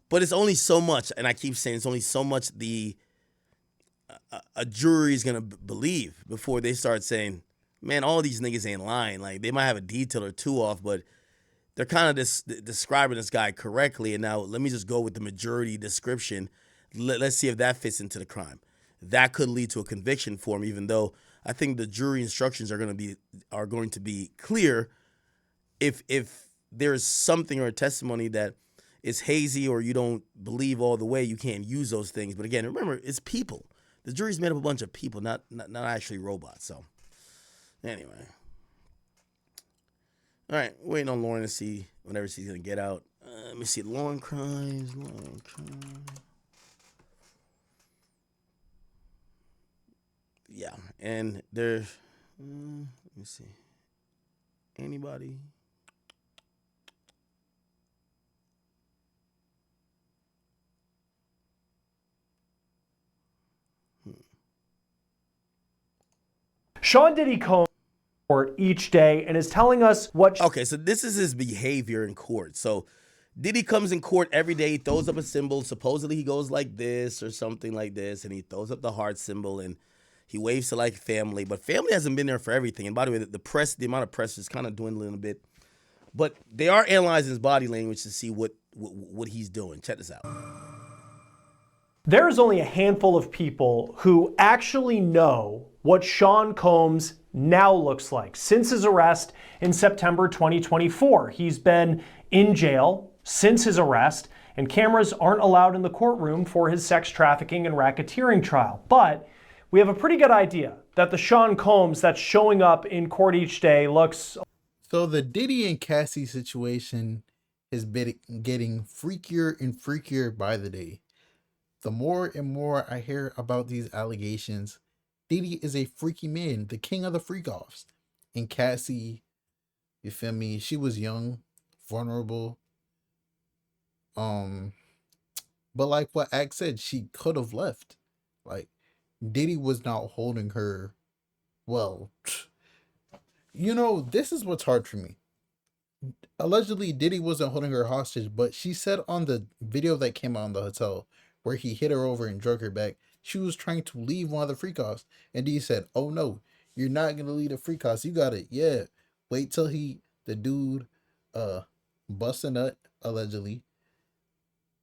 But it's only so much, and I keep saying it's only so much a jury is gonna believe before they start saying, man, all these niggas ain't lying. Like, they might have a detail or two off, but they're kind of describing this guy correctly. And now let me just go with the majority description. Let's see if that fits into the crime. That could lead to a conviction for him, even though I think the jury instructions are going to be clear. If there's something or a testimony that is hazy or you don't believe all the way, you can't use those things. But again, remember, it's people. The jury's made up of a bunch of people, not actually robots. So anyway. All right, waiting on Lauren to see whenever she's going to get out. Let me see. Lauren crimes. Yeah, and there's, let me see. Anybody? Sean Diddy comes to court each day and is telling us what... Okay, so this is his behavior in court. So Diddy comes in court every day, he throws up a symbol. Supposedly he goes like this or something like this, and he throws up the heart symbol, and he waves to like family. But family hasn't been there for everything. And by the way, the amount of press is kind of dwindling a bit. But they are analyzing his body language to see what he's doing. Check this out. There is only a handful of people who actually know what Sean Combs now looks like since his arrest in September 2024. He's been in jail since his arrest, and cameras aren't allowed in the courtroom for his sex trafficking and racketeering trial. But we have a pretty good idea that the Sean Combs that's showing up in court each day looks... So the Diddy and Cassie situation has been getting freakier and freakier by the day. The more and more I hear about these allegations, Diddy is a freaky man, the king of the freak-offs. And Cassie, you feel me, she was young, vulnerable. But like what Ak said, she could have left. Like, Diddy was not holding her. Well, this is what's hard for me. Allegedly, Diddy wasn't holding her hostage, but she said on the video that came out in the hotel where he hit her over and drug her back, she was trying to leave one of the freak-offs. And Diddy said, oh no, you're not going to leave the freak-offs. You got it. Yeah. Wait till the dude, bust a nut, allegedly.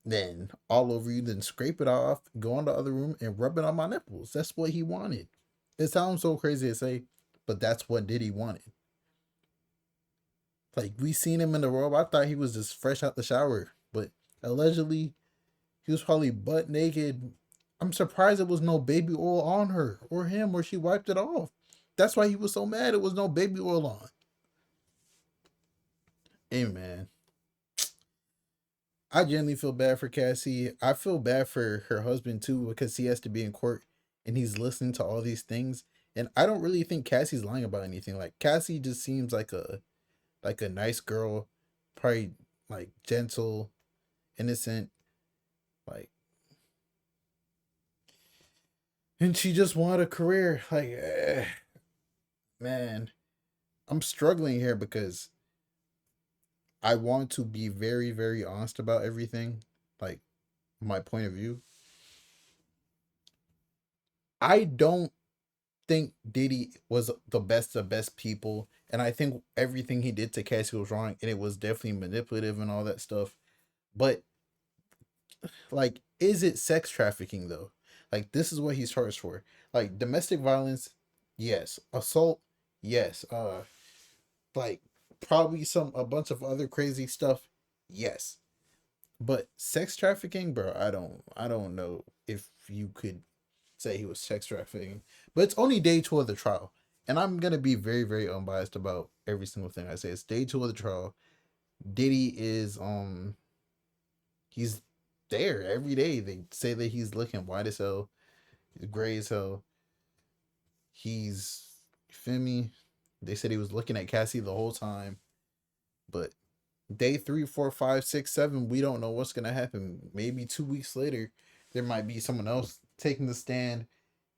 Then all over you, then scrape it off, go in the other room and rub it on my nipples. That's what he wanted. It sounds so crazy to say, but that's what Diddy wanted. Like, we seen him in the robe. I thought he was just fresh out the shower, but allegedly he was probably butt naked. I'm surprised there was no baby oil on her or him, or she wiped it off. That's why he was so mad it was no baby oil on. Hey, man. I genuinely feel bad for Cassie. I feel bad for her husband, too, because he has to be in court and he's listening to all these things. And I don't really think Cassie's lying about anything. Like, Cassie just seems like a nice girl, probably, like, gentle, innocent, like, and she just wanted a career. Like, man, I'm struggling here because I want to be very, very honest about everything, like, my point of view. I don't think Diddy was the best of best people, and I think everything he did to Cassie was wrong, and it was definitely manipulative and all that stuff. But, like, is it sex trafficking, though? Like, this is what he's charged for. Like, domestic violence, yes. Assault, yes. Like, probably a bunch of other crazy stuff. Yes. But sex trafficking, bro, I don't know if you could say he was sex trafficking. But it's only day 2 of the trial. And I'm gonna be very, very unbiased about every single thing I say. It's day 2 of the trial. Diddy is he's there every day. They say that he's looking white as hell, he's gray as hell. He's, you feel me? They said he was looking at Cassie the whole time. But day 3, 4, 5, 6, 7, we don't know what's gonna happen. Maybe 2 weeks later, there might be someone else taking the stand,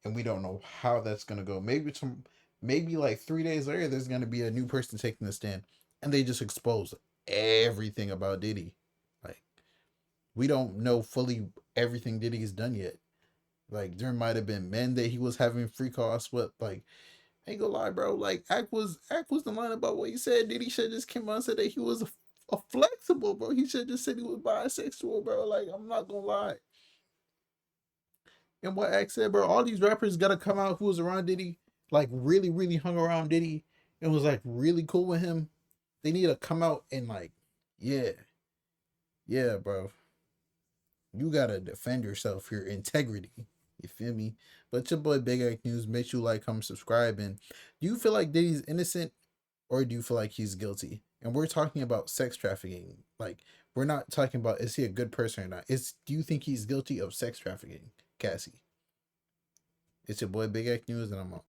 and we don't know how that's gonna go. Maybe like 3 days later, there's gonna be a new person taking the stand, and they just expose everything about Diddy. Like, we don't know fully everything Diddy's done yet. Like, there might have been men that he was having free calls with. Like, I ain't gonna lie, bro. Like, Act was the line about what he said. Diddy should just came out and said that he was a flexible, bro. He should just said he was bisexual, bro. Like, I'm not gonna lie. And what Act said, bro, all these rappers gotta come out who was around Diddy, like really, really hung around Diddy and was like really cool with him. They need to come out and like, yeah, bro. You gotta defend yourself, your integrity. You feel me? But your boy Big Act News. Make sure you like, comment, subscribe. And do you feel like Diddy's innocent, or do you feel like he's guilty? And we're talking about sex trafficking. Like, we're not talking about is he a good person or not. Do you think he's guilty of sex trafficking, Cassie? It's your boy Big Act News, and I'm out.